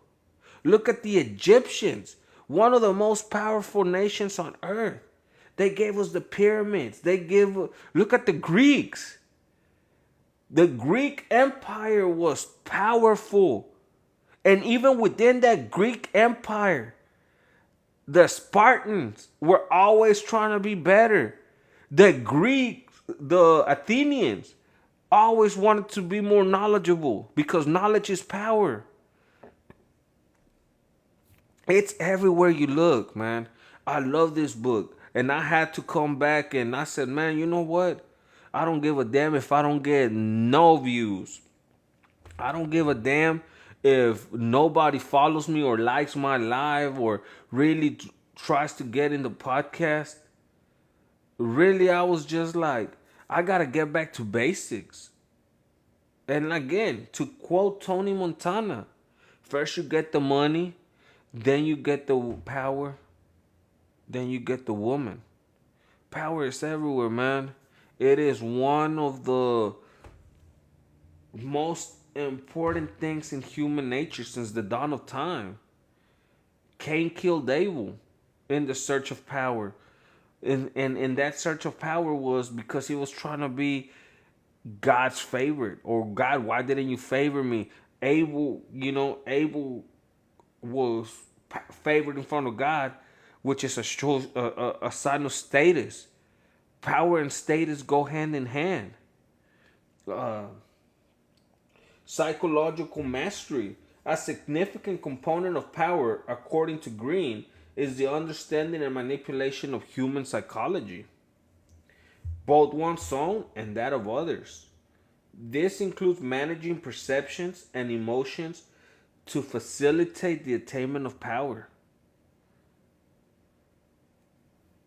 Look at the Egyptians, one of the most powerful nations on earth. They gave us the pyramids. Look at the Greeks. The Greek Empire was powerful. And even within that Greek Empire, the Spartans were always trying to be better. The Greeks, the Athenians, always wanted to be more knowledgeable because knowledge is power. It's everywhere you look, man. I love this book. And I had to come back and I said, man, you know what? I don't give a damn if I don't get no views. I don't give a damn if nobody follows me or likes my live or really tries to get in the podcast. Really, I was just like, I got to get back to basics. And again, to quote Tony Montana, first you get the money, then you get the power, then you get the woman. Power is everywhere, man. It is one of the most important things in human nature since the dawn of time. Cain killed Abel in the search of power. And that search of power was because he was trying to be God's favorite. Or God, why didn't you favor me? Abel was favored in front of God, which is a sign of status. Power and status go hand in hand. Psychological mastery. A significant component of power, according to Green, is the understanding and manipulation of human psychology, both one's own and that of others. This includes managing perceptions and emotions to facilitate the attainment of power.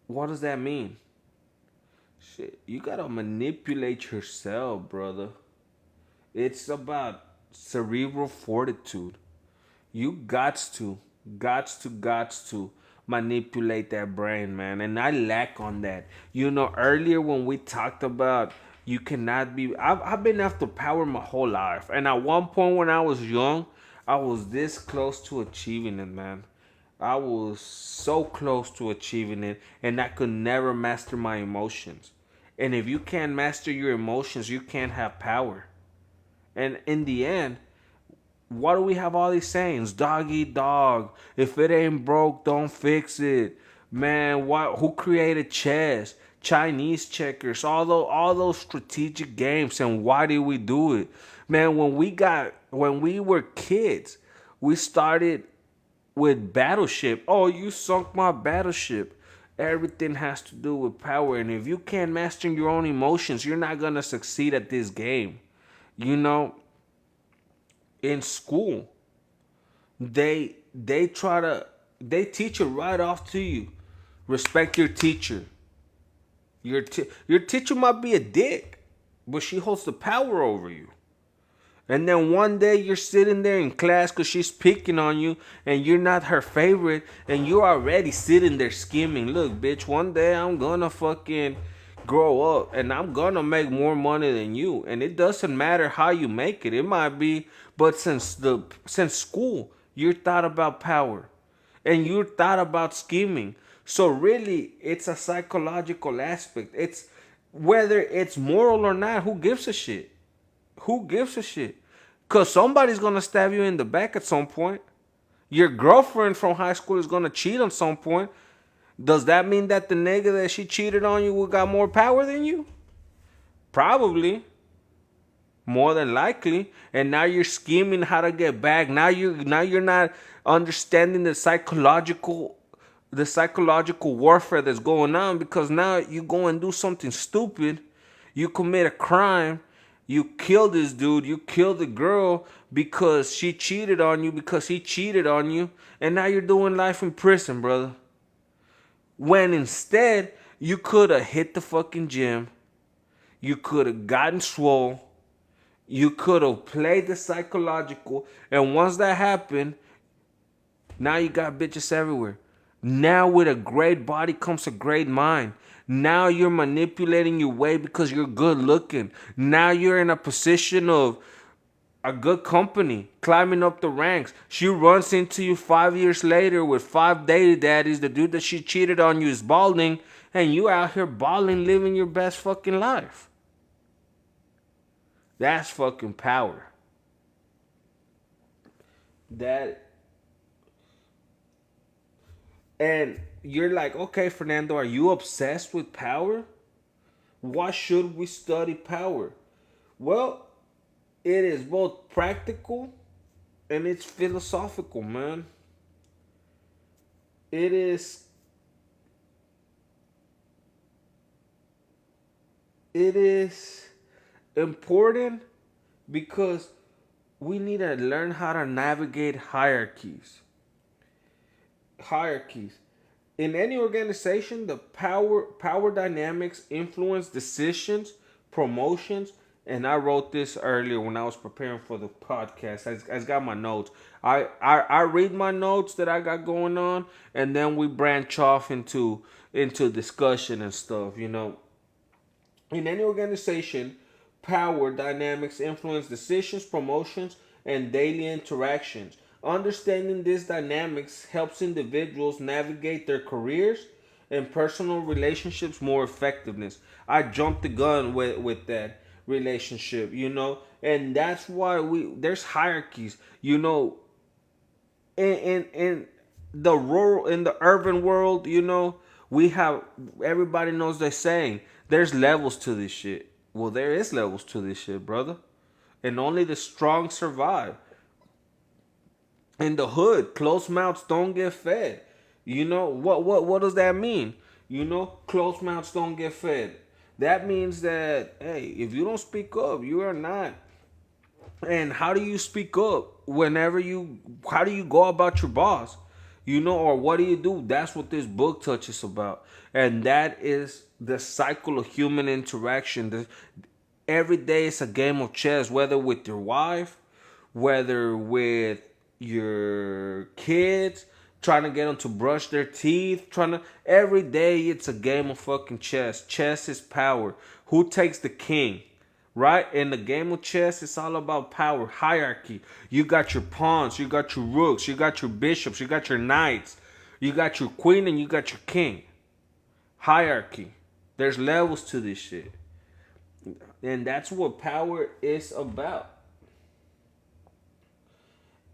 What does that mean? Shit, you gotta manipulate yourself, brother. It's about cerebral fortitude. You gots to manipulate that brain, man. And I lack on that. Earlier when we talked about you cannot be, I've been after power my whole life. And at one point when I was young, I was this close to achieving it, man. I was so close to achieving it, and I could never master my emotions. And if you can't master your emotions, you can't have power. And in the end, what do we have all these sayings? Dog eat dog. If it ain't broke, don't fix it. Man, who created chess? Chinese checkers, all those strategic games, and why did we do it? Man, when we were kids, we started with Battleship. Oh, you sunk my battleship. Everything has to do with power, and if you can't master your own emotions, you're not gonna succeed at this game. In school, they teach it right off to you. Respect your teacher. Your teacher might be a dick, but she holds the power over you. And then one day you're sitting there in class because she's picking on you and you're not her favorite, and you're already sitting there scheming. Look, bitch, one day I'm gonna fucking grow up and I'm gonna make more money than you. And it doesn't matter how you make it. It might be, but since school, you're thought about power and you're thought about scheming. So really, it's a psychological aspect. It's whether it's moral or not, who gives a shit? Who gives a shit? Because somebody's going to stab you in the back at some point. Your girlfriend from high school is going to cheat on some point. Does that mean that the nigga that she cheated on you got more power than you? Probably. More than likely. And now you're scheming how to get back. Now you're not understanding the psychological warfare that's going on, because now you go and do something stupid. You commit a crime. You kill this dude. You kill the girl because she cheated on you, because he cheated on you. And now you're doing life in prison, brother. When instead, you could have hit the fucking gym. You could have gotten swole. You could have played the psychological. And once that happened, now you got bitches everywhere. Now with a great body comes a great mind. Now you're manipulating your way because you're good looking. Now you're in a position of a good company, climbing up the ranks. She runs into you 5 years later with 5 daddies. The dude that she cheated on you is balding, and you out here balling, living your best fucking life. That's fucking power. That And you're like, okay, Fernando, are you obsessed with power? Why should we study power? Well, it is both practical and it's philosophical, man. It is it is important because we need to learn how to navigate hierarchies. Hierarchies. In any organization, the power dynamics influence decisions, promotions, and I wrote this earlier when I was preparing for the podcast. I got my notes. I read my notes that I got going on, and then we branch off into discussion and stuff. In any organization, power dynamics influence decisions, promotions, and daily interactions. Understanding these dynamics helps individuals navigate their careers and personal relationships more effectiveness. I jumped the gun with that relationship. And that's why there's hierarchies, in the urban world, we have everybody knows they're saying there's levels to this shit. Well, there is levels to this shit, brother. And only the strong survive. In the hood, closed mouths don't get fed. What does that mean? Closed mouths don't get fed. That means that, hey, if you don't speak up, you are not. And how do you speak up how do you go about your boss? Or what do you do? That's what this book touches about. And that is the cycle of human interaction. Every day it's a game of chess, whether with your wife, whether with your kids, trying to get them to brush their teeth, every day it's a game of fucking chess. Chess is power. Who takes the king? Right? In the game of chess, it's all about power, hierarchy. You got your pawns, you got your rooks, you got your bishops, you got your knights, you got your queen, and you got your king. Hierarchy. There's levels to this shit. And that's what power is about.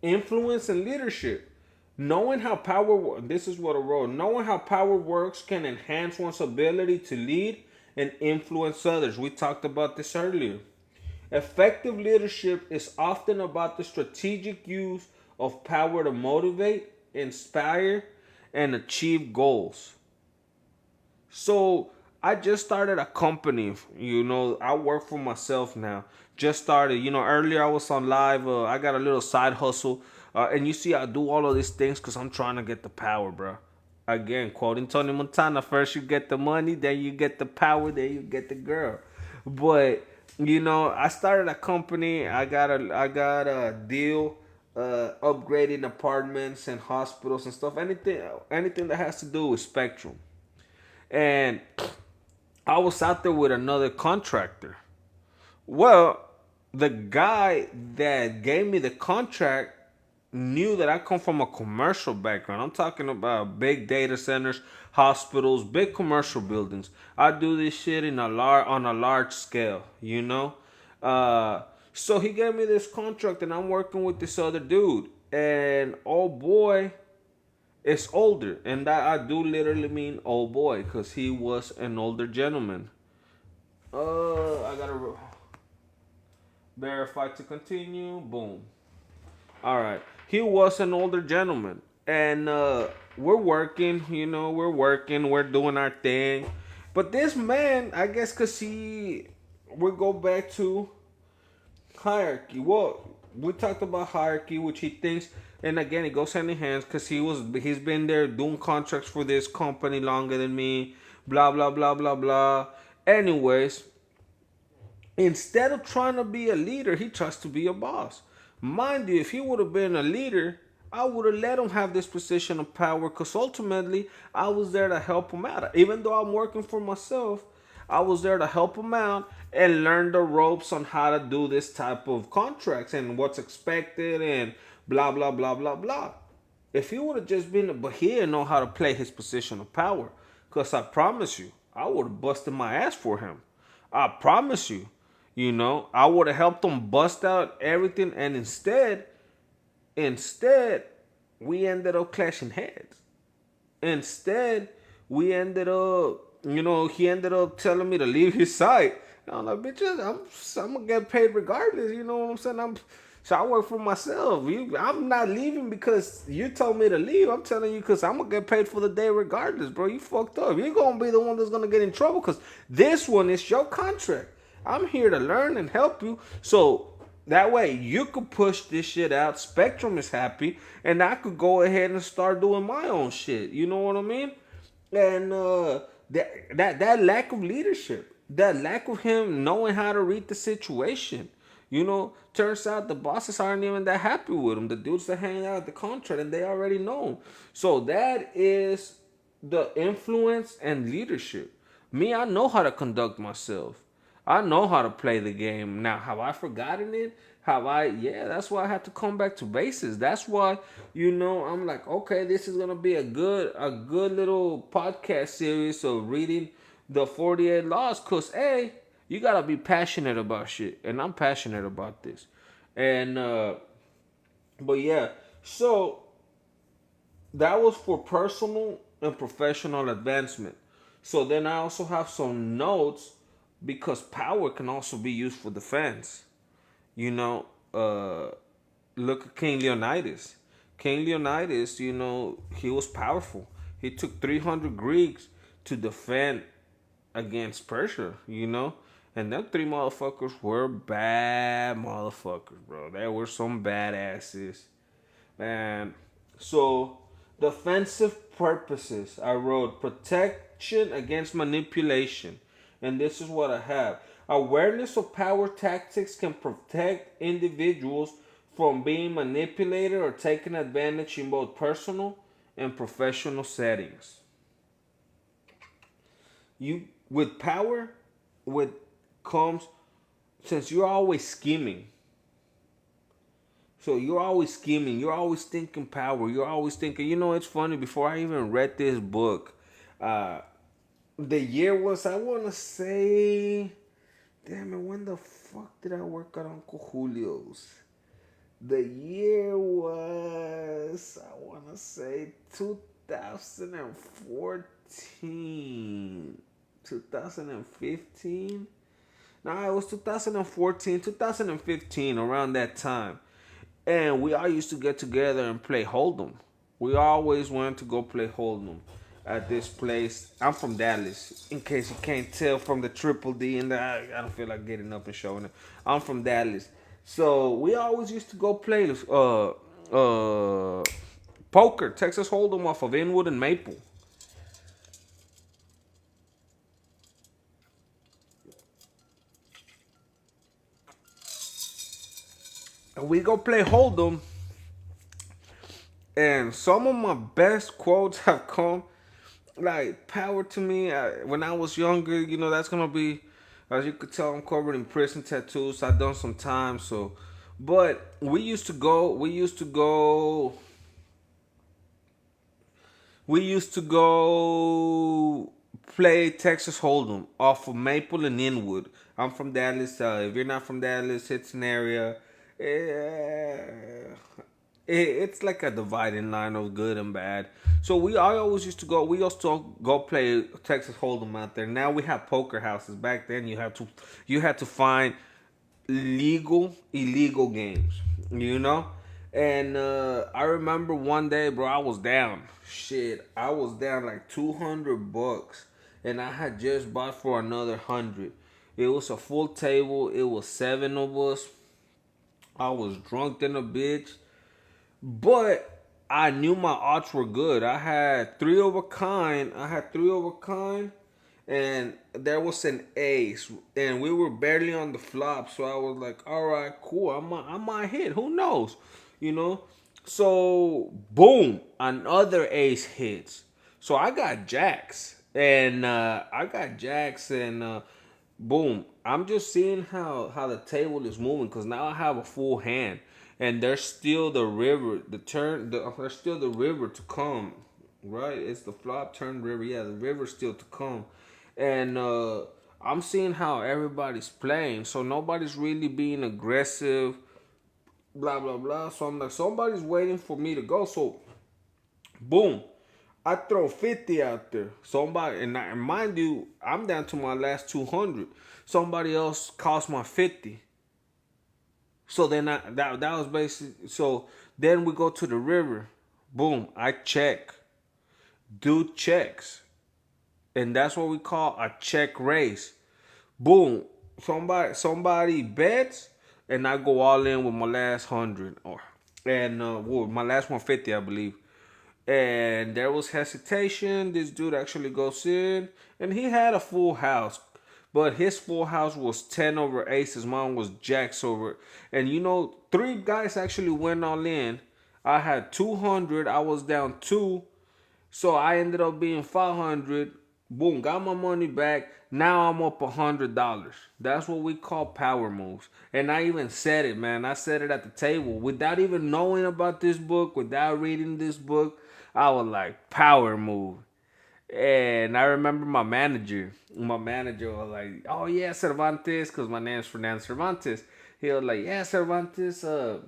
Influence and leadership. This is what I wrote. Knowing how power works can enhance one's ability to lead and influence others. We talked about this earlier. Effective leadership is often about the strategic use of power to motivate, inspire, and achieve goals. So I just started a company. I work for myself now. Just started. Earlier I was on live. I got a little side hustle. And you see, I do all of these things because I'm trying to get the power, bro. Again, quoting Tony Montana, first you get the money, then you get the power, then you get the girl. But, I started a company. I got a deal upgrading apartments and hospitals and stuff. Anything that has to do with Spectrum. And I was out there with another contractor. Well, the guy that gave me the contract knew that I come from a commercial background. I'm talking about big data centers, hospitals, big commercial buildings. I do this shit on a large scale. So he gave me this contract, and I'm working with this other dude. And oh boy, it's older, and that I do literally mean old boy, because he was an older gentleman. I gotta verify to continue. Boom. All right. He was an older gentleman, and we're working. We're doing our thing. But this man, I guess, we go back to hierarchy. Well, we talked about hierarchy, which he thinks, and again, it goes hand in hand because he's been there doing contracts for this company longer than me. Blah blah blah blah blah. Anyways, instead of trying to be a leader, he tries to be a boss. Mind you, if he would have been a leader, I would have let him have this position of power because ultimately I was there to help him out. Even though I'm working for myself, I was there to help him out and learn the ropes on how to do this type of contracts and what's expected and blah, blah, blah, blah, blah. If he would have just been, but he didn't know how to play his position of power. Because I promise you, I would have busted my ass for him. I promise you. I would have helped him bust out everything, and instead, we ended up clashing heads. Instead, we ended up, he ended up telling me to leave his site. And I'm like, bitch, I'm gonna get paid regardless. You know what I'm saying? So I work for myself. I'm not leaving because you told me to leave. I'm telling you because I'm gonna get paid for the day regardless, bro. You fucked up. You're gonna be the one that's gonna get in trouble because this one is your contract. I'm here to learn and help you. So that way you could push this shit out. Spectrum is happy, and I could go ahead and start doing my own shit. You know what I mean? And that lack of leadership, that lack of him knowing how to read the situation, turns out the bosses aren't even that happy with him. The dudes that hang out at the contract, and they already know. So that is the influence and leadership. Me, I know how to conduct myself. I know how to play the game. Now, have I forgotten it? Yeah, that's why I have to come back to basics. That's why, I'm like, okay, this is gonna be a good little podcast series of reading the 48 laws. Cause hey, you gotta be passionate about shit. And I'm passionate about this. And but yeah, so that was for personal and professional advancement. So then I also have some notes because power can also be used for defense. You know, uh, look at King Leonidas. King Leonidas, he was powerful. He took 300 Greeks to defend against Persia, And them three motherfuckers were bad motherfuckers, bro. They were some badasses. Man, so defensive purposes, I wrote protection against manipulation. And this is what I have. Awareness of power tactics can protect individuals from being manipulated or taken advantage in both personal and professional settings. You with power, with comes since you're always scheming. So you're always scheming. You're always thinking power. You're always thinking. It's funny. Before I even read this book, the year was, I want to say, damn it, when the fuck did I work at Uncle Julio's? The year was, I want to say, 2014. 2015? No, it was 2014, 2015, around that time. And we all used to get together and play Hold'em. We always wanted to go play Hold'em at this place. I'm from Dallas, in case you can't tell from the triple D, and I don't feel like getting up and showing it. I'm from Dallas. So we always used to go play poker, Texas Hold'em off of Inwood and Maple. And we go play Hold'em, and some of my best quotes have come like power to me. When I was younger, that's gonna be, as you could tell, I'm covered in prison tattoos. I've done some time, so. But we used to go play Texas Hold'em off of Maple and Inwood. I'm from Dallas. If you're not from Dallas, it's an area. eh, it's like a dividing line of good and bad. So I always used to go. We used to go play Texas Hold'em out there. Now we have poker houses. Back then, you had to find illegal games. And I remember one day, bro, I was down. Shit, I was down like $200, and I had just bought for another 100. It was a full table. It was seven of us. I was drunk than a bitch. But I knew my odds were good. I had three of a kind. And there was an ace, and we were barely on the flop. So I was like, "All right, cool. I might hit. Who knows, you know?" So boom, another ace hits. So I got jacks, and boom. I'm just seeing how the table is moving because now I have a full hand, and there's still the river, there's still the river to come, right? It's the flop turn river. Yeah, the river's still to come, and I'm seeing how everybody's playing. So nobody's really being aggressive, blah blah blah. So I'm like, somebody's waiting for me to go. So boom, I throw 50 out there. And mind you, I'm down to my last 200. Somebody else cost my 50. So then that was basically, so then we go to the river. Boom, I check. Dude checks. And that's what we call a check raise. Boom. Somebody bets, and I go all in with my last 100, well, my last 150, I believe. And there was hesitation. This dude actually goes in, and he had a full house, but his full house was 10 over aces. Mine was jacks over, and three guys actually went all in. I had 200. I was down two, so I ended up being 500. Boom, got my money back. Now I'm up $100. That's what we call power moves. And I even said it, man. I said it at the table without even knowing about this book, without reading this book. I was like, power move. And I remember my manager. My manager was like, "Oh yeah, Cervantes," because my name's Fernando Cervantes. He was like, "Yeah, Cervantes, uh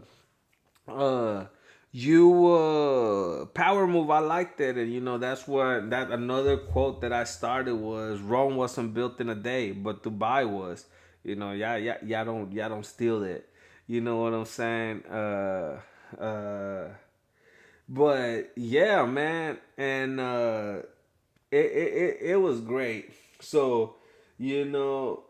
you power move, I like that." And that's what that another quote that I started was, Rome wasn't built in a day, but Dubai was. Y'all don't steal it. You know what I'm saying? Uh but yeah, man. And it was great. So you know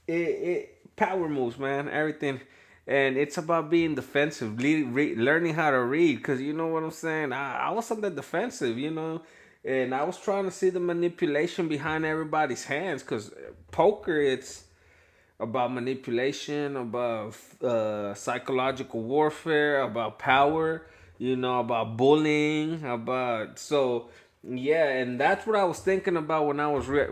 it power moves, man. Everything, and it's about being defensive, learning how to read. Cause you know what I'm saying. I was on the defensive, and I was trying to see the manipulation behind everybody's hands. Cause poker, it's about manipulation, about psychological warfare, about power, about bullying, about so yeah. And that's what I was thinking about when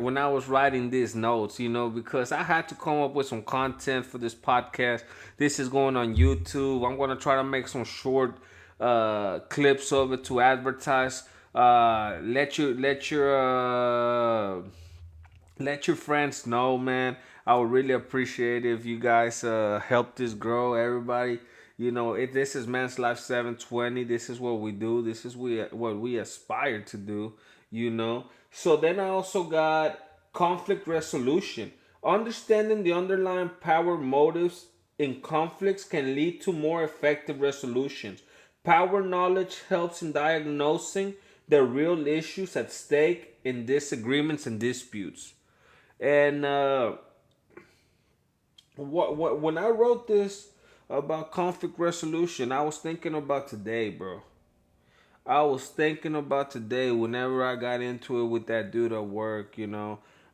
when I was writing these notes, because I had to come up with some content for this podcast. This is going on YouTube. I'm gonna try to make some short clips of it to advertise. Let your friends know, man. I would really appreciate it if you guys help this grow. Everybody, this is Men's Life 720. This is what we do. This is what we aspire to do. So then I also got conflict resolution. Understanding the underlying power motives in conflicts can lead to more effective resolutions. Power knowledge helps in diagnosing the real issues at stake in disagreements and disputes. And when I wrote this about conflict resolution, I was thinking about today, bro. I was thinking about today whenever I got into it with that dude at work,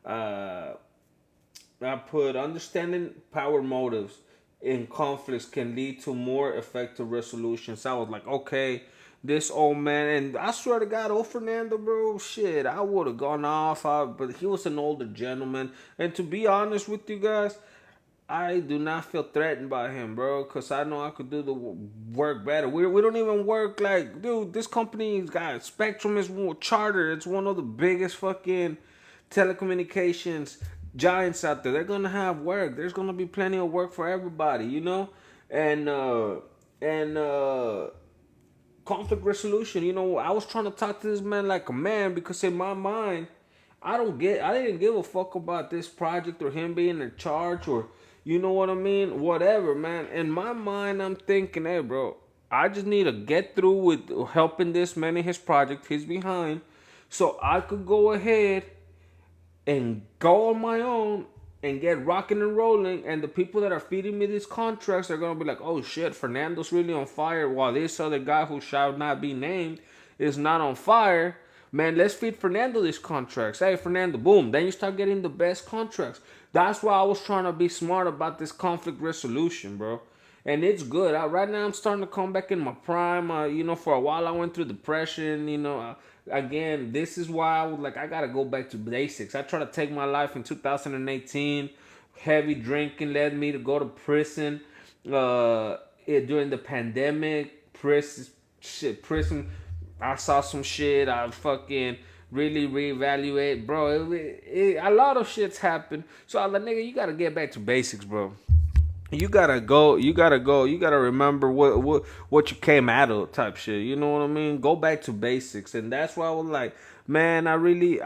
Uh, I put understanding power motives in conflicts can lead to more effective resolutions. I was like, okay, this old man, and I swear to God, old Fernando, bro, shit, I would have gone off, but he was an older gentleman. And to be honest with you guys, I do not feel threatened by him, bro, because I know I could do the work better. We don't even work like, dude, this company's got Spectrum is chartered. It's one of the biggest fucking telecommunications giants out there. They're going to have work. There's going to be plenty of work for everybody, And, conflict resolution, I was trying to talk to this man like a man because in my mind, I didn't give a fuck about this project or him being in charge or, you know what I mean? Whatever, man. In my mind, I'm thinking, hey, bro, I just need to get through with helping this man in his project. He's behind. So I could go ahead and go on my own and get rocking and rolling. And the people that are feeding me these contracts are gonna be like, oh shit, Fernando's really on fire, while this other guy who shall not be named is not on fire. Man, let's feed Fernando these contracts. Hey, Fernando, boom. Then you start getting the best contracts. That's why I was trying to be smart about this conflict resolution, bro. And it's good. Right now, I'm starting to come back in my prime. For a while, I went through depression. Again, this is why I was like, I gotta go back to basics. I tried to take my life in 2018. Heavy drinking led me to go to prison. During the pandemic, prison. I saw some shit. I fucking really reevaluate, bro. A lot of shit's happened. So I was like, nigga, you gotta get back to basics, bro. You gotta go. You gotta go. You gotta remember what you came out of, type shit. You know what I mean? Go back to basics, and that's why I was like, man, I really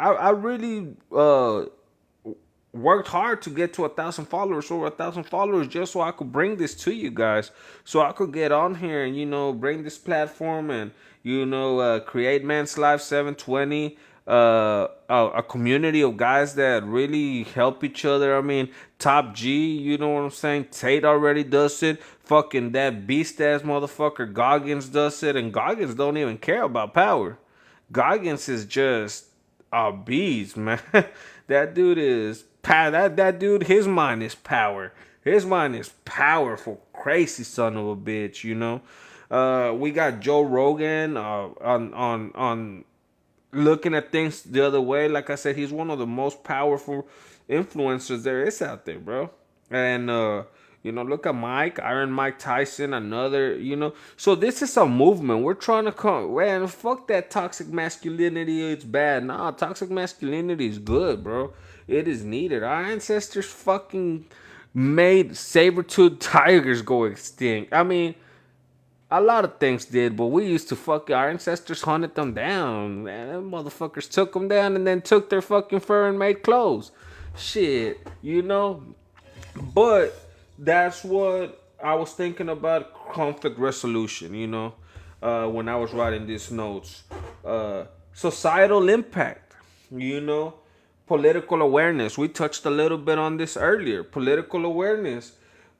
worked hard to get to 1,000 followers, over 1,000 followers, just so I could bring this to you guys, so I could get on here and bring this platform and create Men's Life 720, a community of guys that really help each other. I mean, Top G, you know what I'm saying? Tate already does it. Fucking that beast ass motherfucker Goggins does it, and Goggins don't even care about power. Goggins is just a beast, man. That dude is that dude. His mind is power. His mind is powerful, crazy son of a bitch. We got Joe Rogan on looking at things the other way. Like I said, he's one of the most powerful influencers there is out there, bro. And look at Iron Mike Tyson, another. So this is a movement. We're trying to come. Man, fuck that toxic masculinity. It's bad. Nah, toxic masculinity is good, bro. It is needed. Our ancestors fucking made saber-toothed tigers go extinct. I mean, a lot of things did, but we used to our ancestors hunted them down. Man, them motherfuckers took them down and then took their fucking fur and made clothes. Shit. But that's what I was thinking about conflict resolution, when I was writing these notes. Societal impact, political awareness. We touched a little bit on this earlier. Political awareness.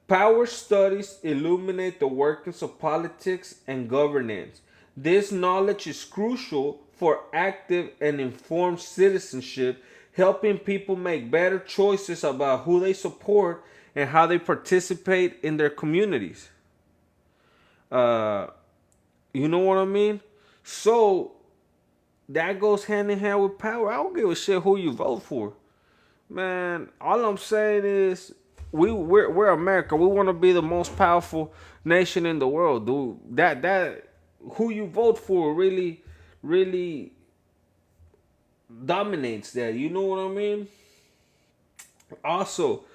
Power studies illuminate the workings of politics and governance. This knowledge is crucial for active and informed citizenship, helping people make better choices about who they support and how they participate in their communities. You know what I mean? So that goes hand in hand with power. I don't give a shit who you vote for. Man, all I'm saying is we're America. We want to be the most powerful nation in the world, dude. That who you vote for really dominates that. You know what I mean? Also,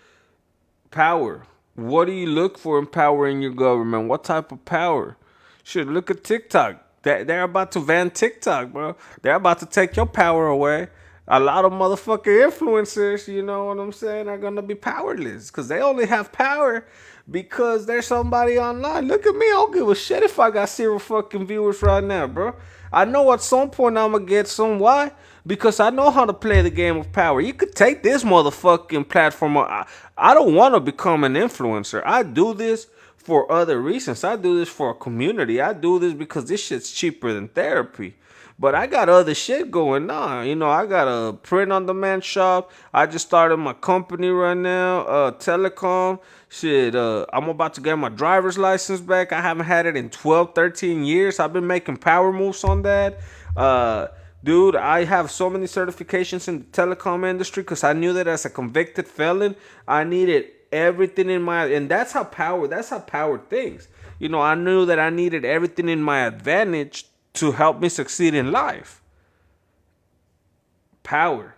power. What do you look for in power in your government? What type of power? Should look at TikTok. They're about to ban TikTok, bro. They're about to take your power away. A lot of motherfucking influencers, you know what I'm saying, are gonna be powerless because they only have power because there's somebody online. Look at me, I don't give a shit if I got 0 fucking viewers right now, bro. I know at some point I'm gonna get some. Why? Because I know how to play the game of power. You could take this motherfucking platform. I don't want to become an influencer. I do this for other reasons. I do this for a community. I do this because this shit's cheaper than therapy. But I got other shit going on. I got a print on demand shop. I just started my company right now, telecom. Shit, I'm about to get my driver's license back. I haven't had it in 12, 13 years. I've been making power moves on that. Dude, I have so many certifications in the telecom industry because I knew that as a convicted felon, I needed everything in my, and that's how power thinks. I knew that I needed everything in my advantage to help me succeed in life. Power.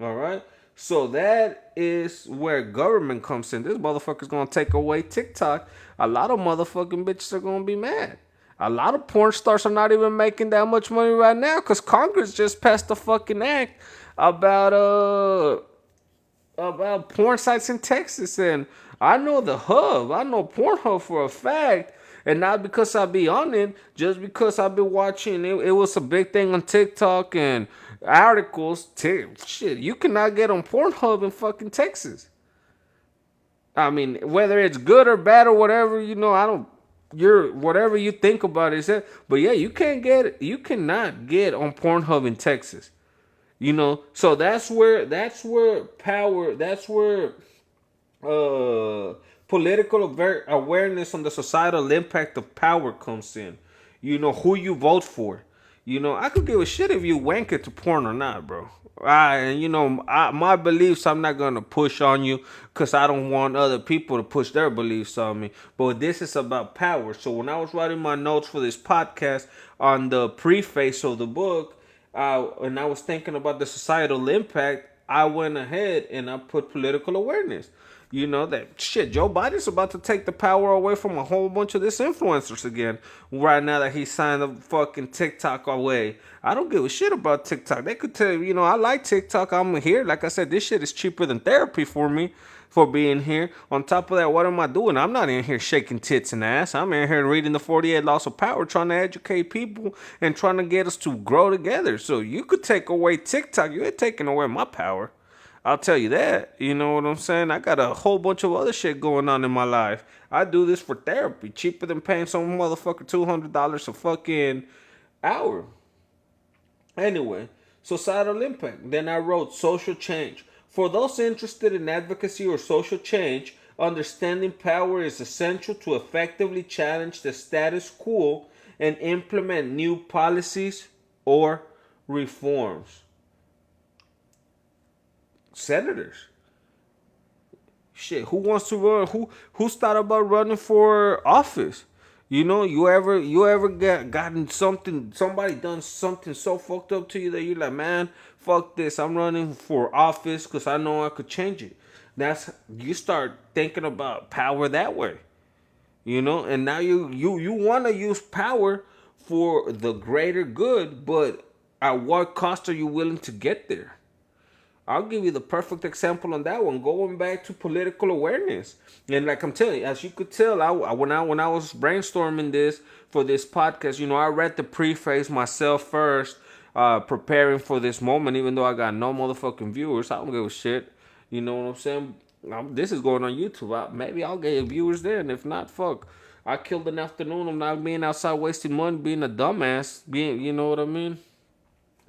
All right. So that is where government comes in. This motherfucker's gonna take away TikTok. A lot of motherfucking bitches are gonna be mad. A lot of porn stars are not even making that much money right now because Congress just passed a fucking act about porn sites in Texas. And I know the hub. I know Pornhub for a fact. And not because I be on it, just because I've been watching. It was a big thing on TikTok and articles. Shit, you cannot get on Pornhub in fucking Texas. I mean, whether it's good or bad or whatever, I don't. You're whatever you think about it. But yeah, you cannot get on Pornhub in Texas. So that's where power. That's where uh, political awareness on the societal impact of power comes in. Who you vote for. I could give a shit if you wank it to porn or not, bro. My beliefs I'm not gonna push on you because I don't want other people to push their beliefs on me. But this is about power. So when I was writing my notes for this podcast on the preface of the book, and I was thinking about the societal impact, I went ahead and I put political awareness. That shit, Joe Biden's about to take the power away from a whole bunch of these influencers again. Right now that he signed the fucking TikTok away. I don't give a shit about TikTok. They could tell I like TikTok. I'm here. Like I said, this shit is cheaper than therapy for me for being here. On top of that, what am I doing? I'm not in here shaking tits and ass. I'm in here reading the 48 Laws of Power, trying to educate people and trying to get us to grow together. So you could take away TikTok. You ain't taking away my power. I'll tell you that. You know what I'm saying? I got a whole bunch of other shit going on in my life. I do this for therapy. Cheaper than paying some motherfucker $200 a fucking hour. Anyway, societal impact. Then I wrote social change. For those interested in advocacy or social change, understanding power is essential to effectively challenge the status quo and implement new policies or reforms. Senators. Shit, who wants to run? Who's thought about running for office? You ever gotten something, somebody done something so fucked up to you that you're like, man, fuck this, I'm running for office because I know I could change it. That's you start thinking about power that way. And now you want to use power for the greater good, but at what cost are you willing to get there? I'll give you the perfect example on that one. Going back to political awareness, and like I'm telling you, as you could tell, when I was brainstorming this for this podcast, I read the preface myself first, preparing for this moment. Even though I got no motherfucking viewers, I don't give a shit. You know what I'm saying? This is going on YouTube. Maybe I'll get viewers there, and if not, fuck. I killed an afternoon of not being outside wasting money, being a dumbass, you know what I mean?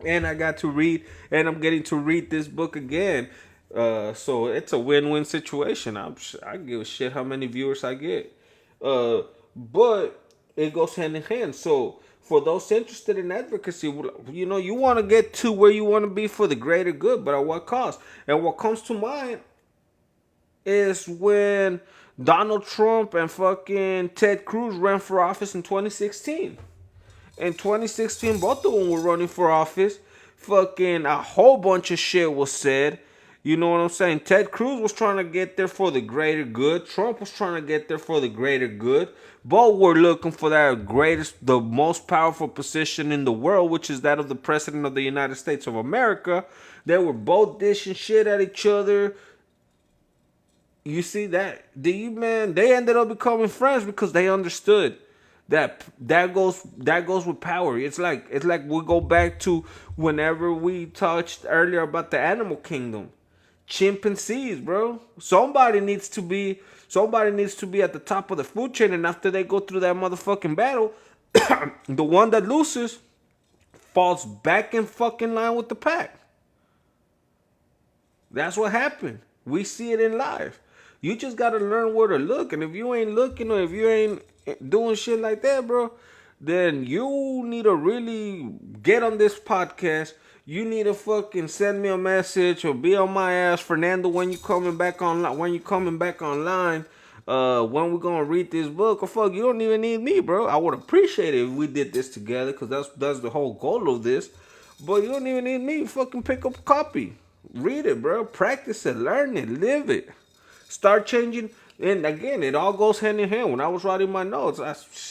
And I got to read, and I'm getting to read this book again. So it's a win-win situation. I give a shit how many viewers I get. But it goes hand in hand. So for those interested in advocacy, you want to get to where you want to be for the greater good, but at what cost? And what comes to mind is when Donald Trump and fucking Ted Cruz ran for office in 2016. In 2016, both of them were running for office. Fucking a whole bunch of shit was said. You know what I'm saying? Ted Cruz was trying to get there for the greater good. Trump was trying to get there for the greater good. Both were looking for the most powerful position in the world, which is that of the President of the United States of America. They were both dishing shit at each other. You see that? They ended up becoming friends because they understood. That goes with power. It's like we go back to whenever we touched earlier about the animal kingdom. Chimpanzees, bro. Somebody needs to be at the top of the food chain, and after they go through that motherfucking battle, the one that loses falls back in fucking line with the pack. That's what happened. We see it in life. You just gotta learn where to look, and if you ain't looking or if you ain't doing shit like that, bro, then you need to really get on this podcast. You need to fucking send me a message or be on my ass, Fernando, when you coming back online. When we gonna read this book? Or fuck, you don't even need me, bro. I would appreciate it if we did this together, because that's the whole goal of this. But you don't even need me. Fucking pick up a copy, read it, bro. Practice it, learn it, live it. Start changing. And again, it all goes hand in hand. When I was writing my notes,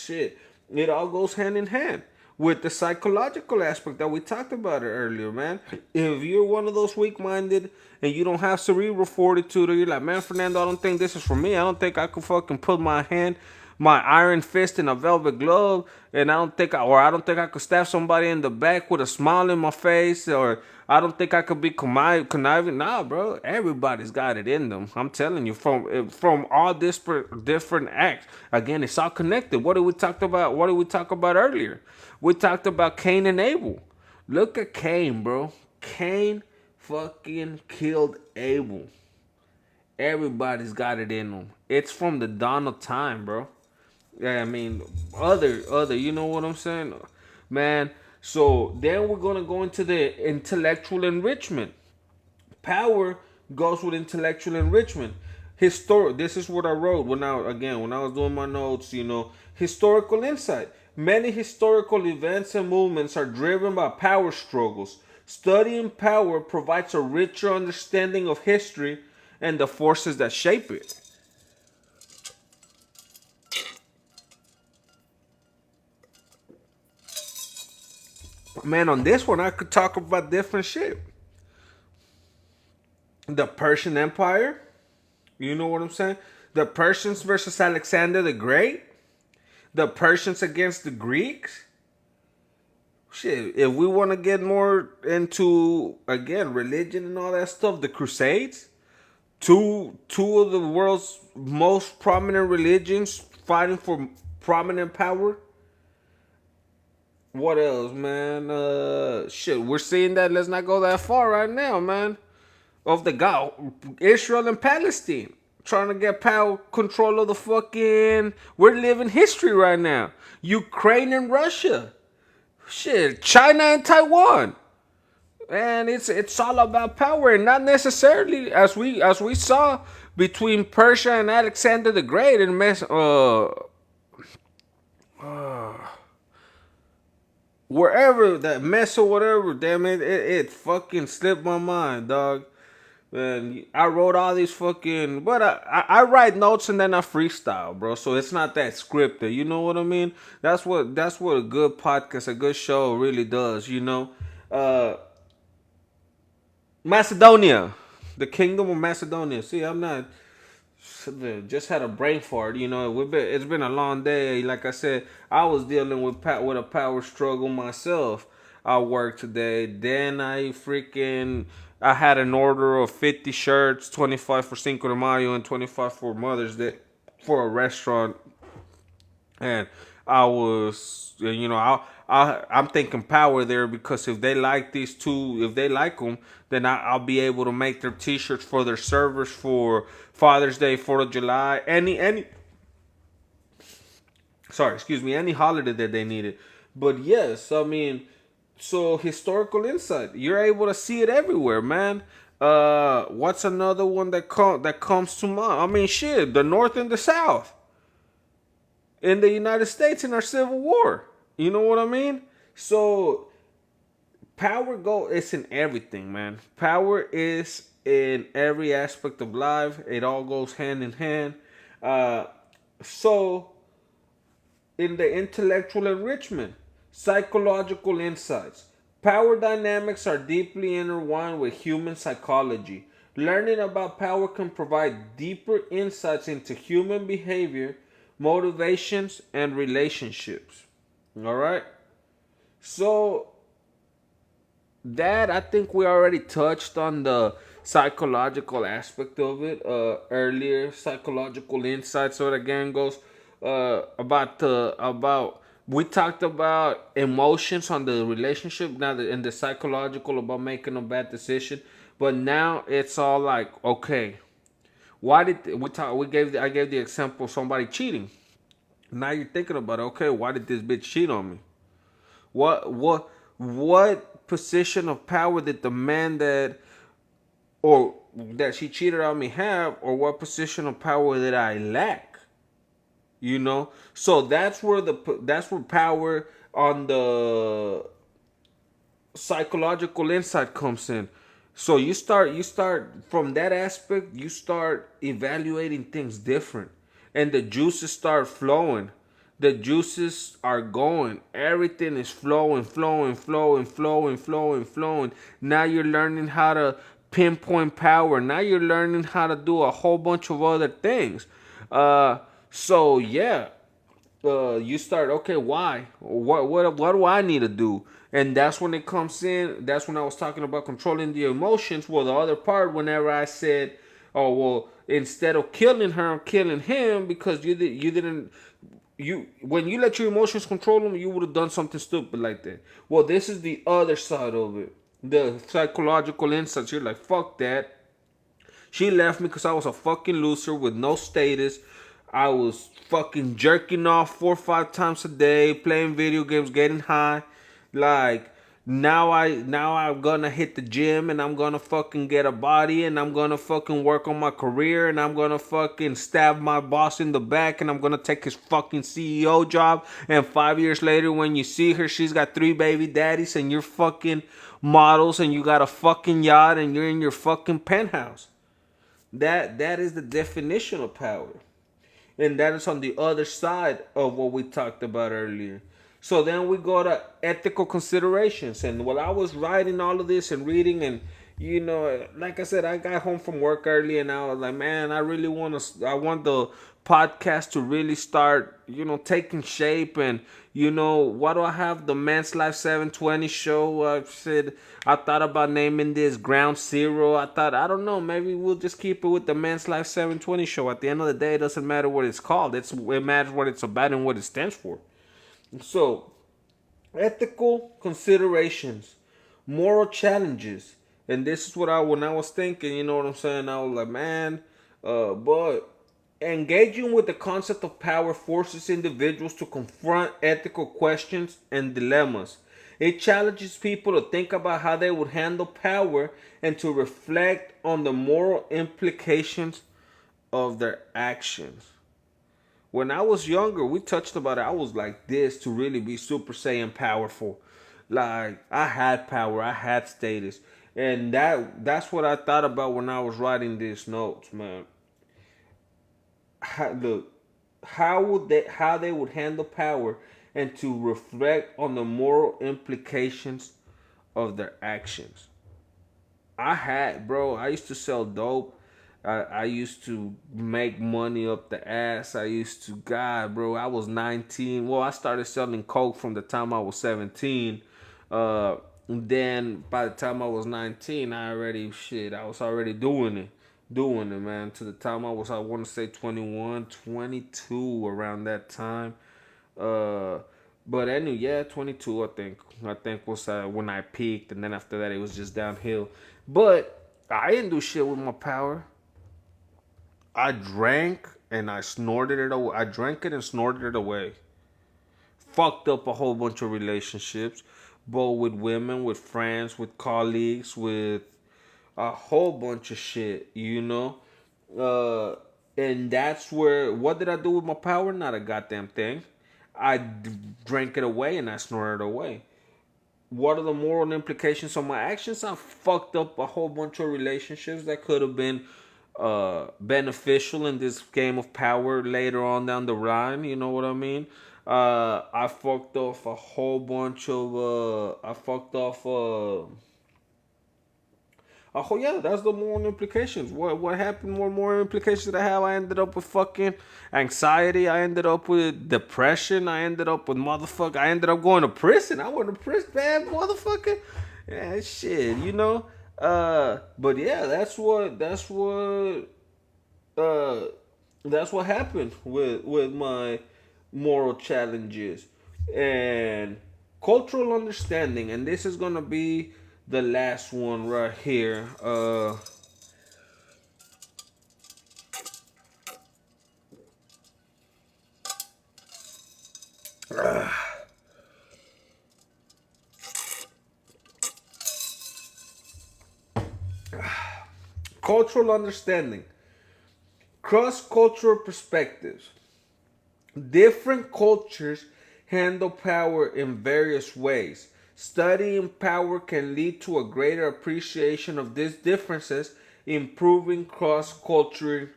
it all goes hand in hand with the psychological aspect that we talked about earlier, man. If you're one of those weak-minded and you don't have cerebral fortitude, or you're like, man, Fernando, I don't think this is for me. I don't think I can fucking put my hand my iron fist and a velvet glove, and I don't think I could stab somebody in the back with a smile in my face, or I don't think I could be conniving. Nah, bro, everybody's got it in them. I'm telling you, from all different acts. Again, it's all connected. What did we talk about? What did we talk about earlier? We talked about Cain and Abel. Look at Cain, bro. Cain fucking killed Abel. Everybody's got it in them. It's from the dawn of time, bro. Yeah, I mean, you know what I'm saying, man. So then we're gonna go into the intellectual enrichment. Power goes with intellectual enrichment. This is what I wrote when I was doing my notes. Historical insight. Many historical events and movements are driven by power struggles. Studying power provides a richer understanding of history and the forces that shape it. Man, on this one, I could talk about different shit. The Persian Empire. You know what I'm saying? The Persians versus Alexander the Great. The Persians against the Greeks. Shit, if we want to get more into, again, religion and all that stuff, the Crusades. Two of the world's most prominent religions fighting for prominent power. What else, man? Shit, we're seeing that. Let's not go that far right now, man. Of the God, Israel and Palestine trying to get power control of the fucking. We're living history right now. Ukraine and Russia. Shit, China and Taiwan. And it's all about power, and not necessarily as we saw between Persia and Alexander the Great and wherever that mess or whatever. Damn it, it fucking slipped my mind, dog. Man, I wrote all these fucking, but I write notes and then I freestyle, bro. So it's not that scripted. You know what I mean? That's what a good podcast, a good show really does. Macedonia, the Kingdom of Macedonia. See, I'm not just had a brain fart. It's been a long day. Like I said, I was dealing with a power struggle myself. I worked today. Then I had an order of 50 shirts, 25 for Cinco de Mayo and 25 for Mother's Day for a restaurant. And I was, I'm thinking power there, because if they like these two, if they like them, then I'll be able to make their T-shirts for their servers for Father's Day, 4th of July, any holiday that they needed. But yes, I mean, so historical insight, you're able to see it everywhere, man. What's another one that comes to mind? I mean, shit, the North and the South in the United States in our Civil War. You know what I mean? So it's in everything, man. Power is in every aspect of life. It all goes hand in hand. So in the intellectual enrichment, psychological insights. Power dynamics are deeply intertwined with human psychology. Learning about power can provide deeper insights into human behavior, motivations, and relationships. All right? So, that, I think we already touched on the psychological aspect of it earlier. Psychological insights. So it again goes about we talked about emotions on the relationship, now in the psychological about making a bad decision. But now it's all like, okay, why did we talk? I gave the example of somebody cheating. Now you're thinking about, okay, why did this bitch cheat on me? What position of power did the man that she cheated on me have, or what position of power did I lack? So that's where power on the psychological insight comes in. So you start from that aspect, you start evaluating things different, and the juices start flowing. The juices are going. Everything is flowing, flowing, flowing, flowing, flowing, flowing. Now you're learning how to pinpoint power. Now you're learning how to do a whole bunch of other things. So yeah, you start, okay, why? What do I need to do? And that's when it comes in. That's when I was talking about controlling the emotions. Well, the other part, whenever I said, oh well, instead of killing her, I'm killing him because you didn't you when you let your emotions control them, you would have done something stupid like that. Well, this is the other side of it, the psychological insights. You're like, fuck that. She left me because I was a fucking loser with no status. I was fucking jerking off 4 or 5 times a day, playing video games, getting high. Like now I'm gonna hit the gym and I'm gonna fucking get a body and I'm gonna fucking work on my career and I'm gonna fucking stab my boss in the back and I'm gonna take his fucking CEO job. And 5 years later, when you see her, she's got 3 baby daddies and you're fucking models and you got a fucking yacht and you're in your fucking penthouse. That is the definition of power. And that is on the other side of what we talked about earlier. So then we go to ethical considerations. And while I was writing all of this and reading, and like I said, I got home from work early, and I was like, man, I want the podcast to really start, taking shape. And what do I have? The Men's Life 720 show. I said I thought about naming this Ground Zero. I don't know, maybe we'll just keep it with the Men's Life 720 show. At the end of the day, it doesn't matter what it's called. It matters what it's about and what it stands for. So, ethical considerations, moral challenges, and this is what when I was thinking, you know what I'm saying? I was like, man, but engaging with the concept of power forces individuals to confront ethical questions and dilemmas. It challenges people to think about how they would handle power and to reflect on the moral implications of their actions. When I was younger, we touched about it. I was like this to really be Super Saiyan powerful. Like I had power, I had status. And that's what I thought about when I was writing these notes, man. Look, how they would handle power and to reflect on the moral implications of their actions. I used to sell dope. I used to make money up the ass. I used to, God, bro, I was 19. Well, I started selling coke from the time I was 17. Then by the time I was 19, I was already doing it, man. To the time I want to say 21, 22, around that time. Uh, but anyway, yeah, 22. I think was when I peaked, and then after that it was just downhill. But I didn't do shit with my power. I drank and I snorted it away. I drank it and snorted it away. Fucked up a whole bunch of relationships, both with women, with friends, with colleagues, with a whole bunch of shit. Uh, and that's where, what did I do with my power? Not a goddamn thing. Drank it away and I snorted it away. What are the moral implications of my actions? I fucked up a whole bunch of relationships that could have been beneficial in this game of power later on down the line. You know what I mean? I fucked off a whole bunch of. I fucked off. Oh yeah, that's the moral implications. What happened? What moral implications did I have? I ended up with fucking anxiety. I ended up with depression. I ended up with motherfucker. I ended up going to prison. I went to prison, man, motherfucker. Yeah, shit. But yeah, uh that's what happened with my moral challenges and cultural understanding. And this is gonna be the last one right here. Cultural understanding, cross-cultural perspectives. Different cultures handle power in various ways. Studying power can lead to a greater appreciation of these differences, improving cross-cultural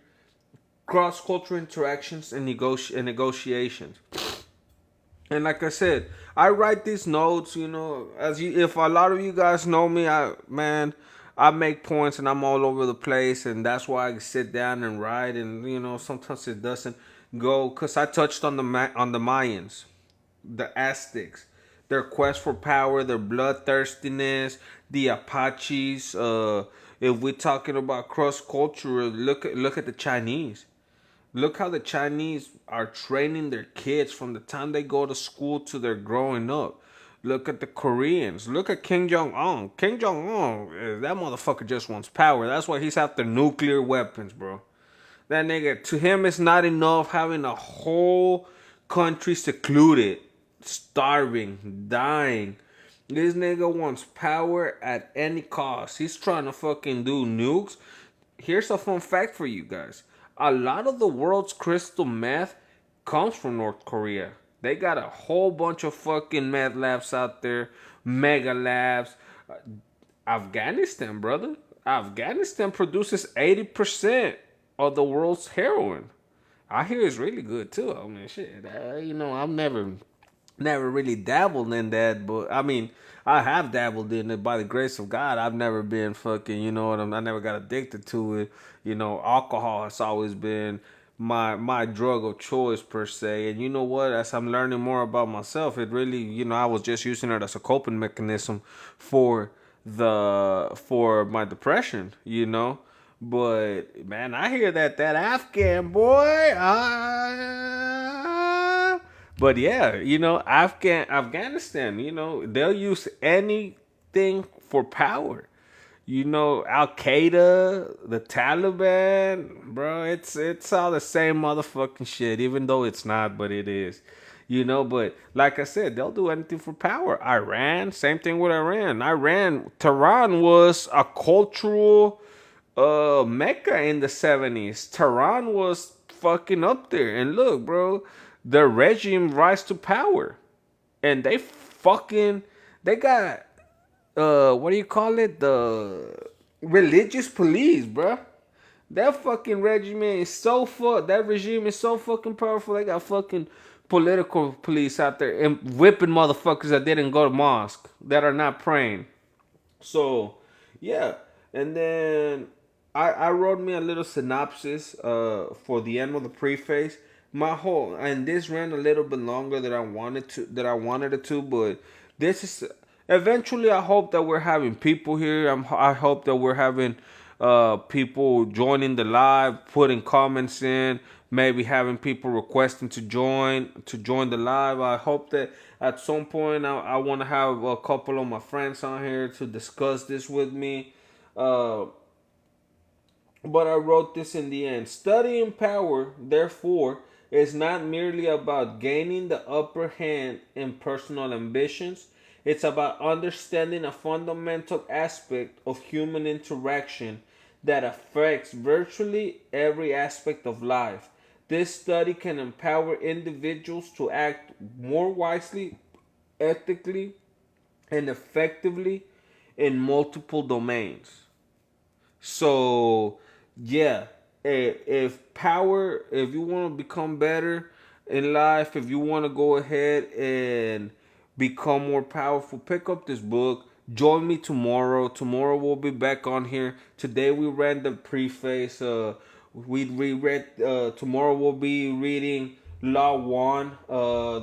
interactions and negotiations. And like I said, I write these notes, if a lot of you guys know me, I make points and I'm all over the place, and that's why I sit down and write, and sometimes it doesn't. Go, cause I touched on on the Mayans, the Aztecs, their quest for power, their bloodthirstiness, the Apaches. If we're talking about cross culture, look at the Chinese. Look how the Chinese are training their kids from the time they go to school to their growing up. Look at the Koreans. Look at Kim Jong Un. Kim Jong Un, that motherfucker just wants power. That's why he's after nuclear weapons, bro. That nigga, to him, it's not enough having a whole country secluded, starving, dying. This nigga wants power at any cost. He's trying to fucking do nukes. Here's a fun fact for you guys. A lot of the world's crystal meth comes from North Korea. They got a whole bunch of fucking meth labs out there, mega labs. Afghanistan, brother. Afghanistan produces 80% of the world's heroin. I hear it's really good too. I mean, shit. I've never really dabbled in that, but I mean, I have dabbled in it by the grace of God. I've never been fucking, I never got addicted to it. Alcohol has always been my drug of choice per se. And you know what? As I'm learning more about myself, it really, I was just using it as a coping mechanism for for my depression. But man, I hear that Afghan boy. But yeah, Afghanistan, they'll use anything for power. Al Qaeda, the Taliban, bro, it's all the same motherfucking shit, even though it's not, but it is. But like I said, they'll do anything for power. Iran, same thing with Iran. Tehran was a cultural Mecca in the 70s. Tehran was fucking up there. And look, bro, the regime rise to power. And they got what do you call it? The religious police, bro. That regime is so fucking powerful. They got fucking political police out there and whipping motherfuckers that didn't go to mosque, that are not praying. So, yeah. And then I wrote me a little synopsis for the end of the preface. And this ran a little bit longer than I wanted it to, but this is eventually I hope that we're having people here. I hope that we're having people joining the live, putting comments in, maybe having people requesting to join the live. I hope that at some point I want to have a couple of my friends on here to discuss this with me. But I wrote this in the end. Studying power, therefore, is not merely about gaining the upper hand in personal ambitions. It's about understanding a fundamental aspect of human interaction that affects virtually every aspect of life. This study can empower individuals to act more wisely, ethically, and effectively in multiple domains. So, yeah, if you want to become better in life, if you want to go ahead and become more powerful, pick up this book. Join me tomorrow. Tomorrow we'll be back on here. Today we read the preface. We reread. Tomorrow we'll be reading Law 1.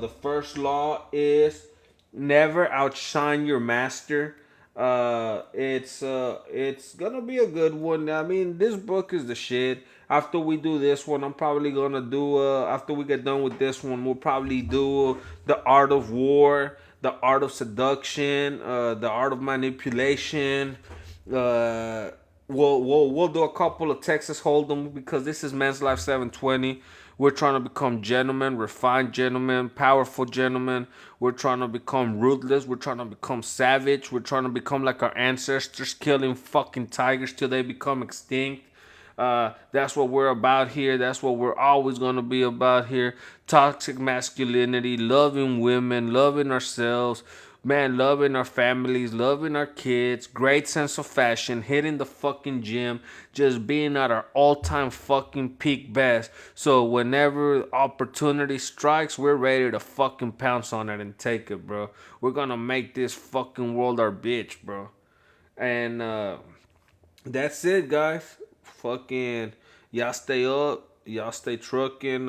The first law is never outshine your master. It's gonna be a good one. I mean, this book is the shit. After we do this one, I'm probably gonna do. After we get done with this one, we'll probably do the art of war, the art of seduction, the art of manipulation. Uh, we'll do a couple of Texas Hold'em because this is Men's Life 720. We're trying to become gentlemen, refined gentlemen, powerful gentlemen. We're trying to become ruthless. We're trying to become savage. We're trying to become like our ancestors, killing fucking tigers till they become extinct. That's what we're about here. That's what we're always going to be about here. Toxic masculinity, loving women, loving ourselves, man, loving our families, loving our kids, great sense of fashion, hitting the fucking gym, just being at our all-time fucking peak best. So whenever opportunity strikes, we're ready to fucking pounce on it and take it, bro. We're gonna make this fucking world our bitch, bro. And that's it, guys. Fucking y'all stay up. y'all stay trucking.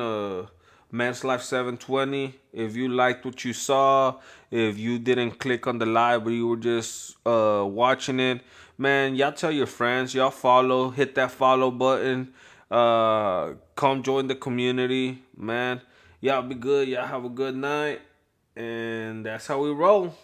Men's Life 720. If you liked what you saw, if you didn't click on the live, but you were just watching it, man, y'all tell your friends. Y'all follow. Hit that follow button. Come join the community, man. Y'all be good. Y'all have a good night. And that's how we roll.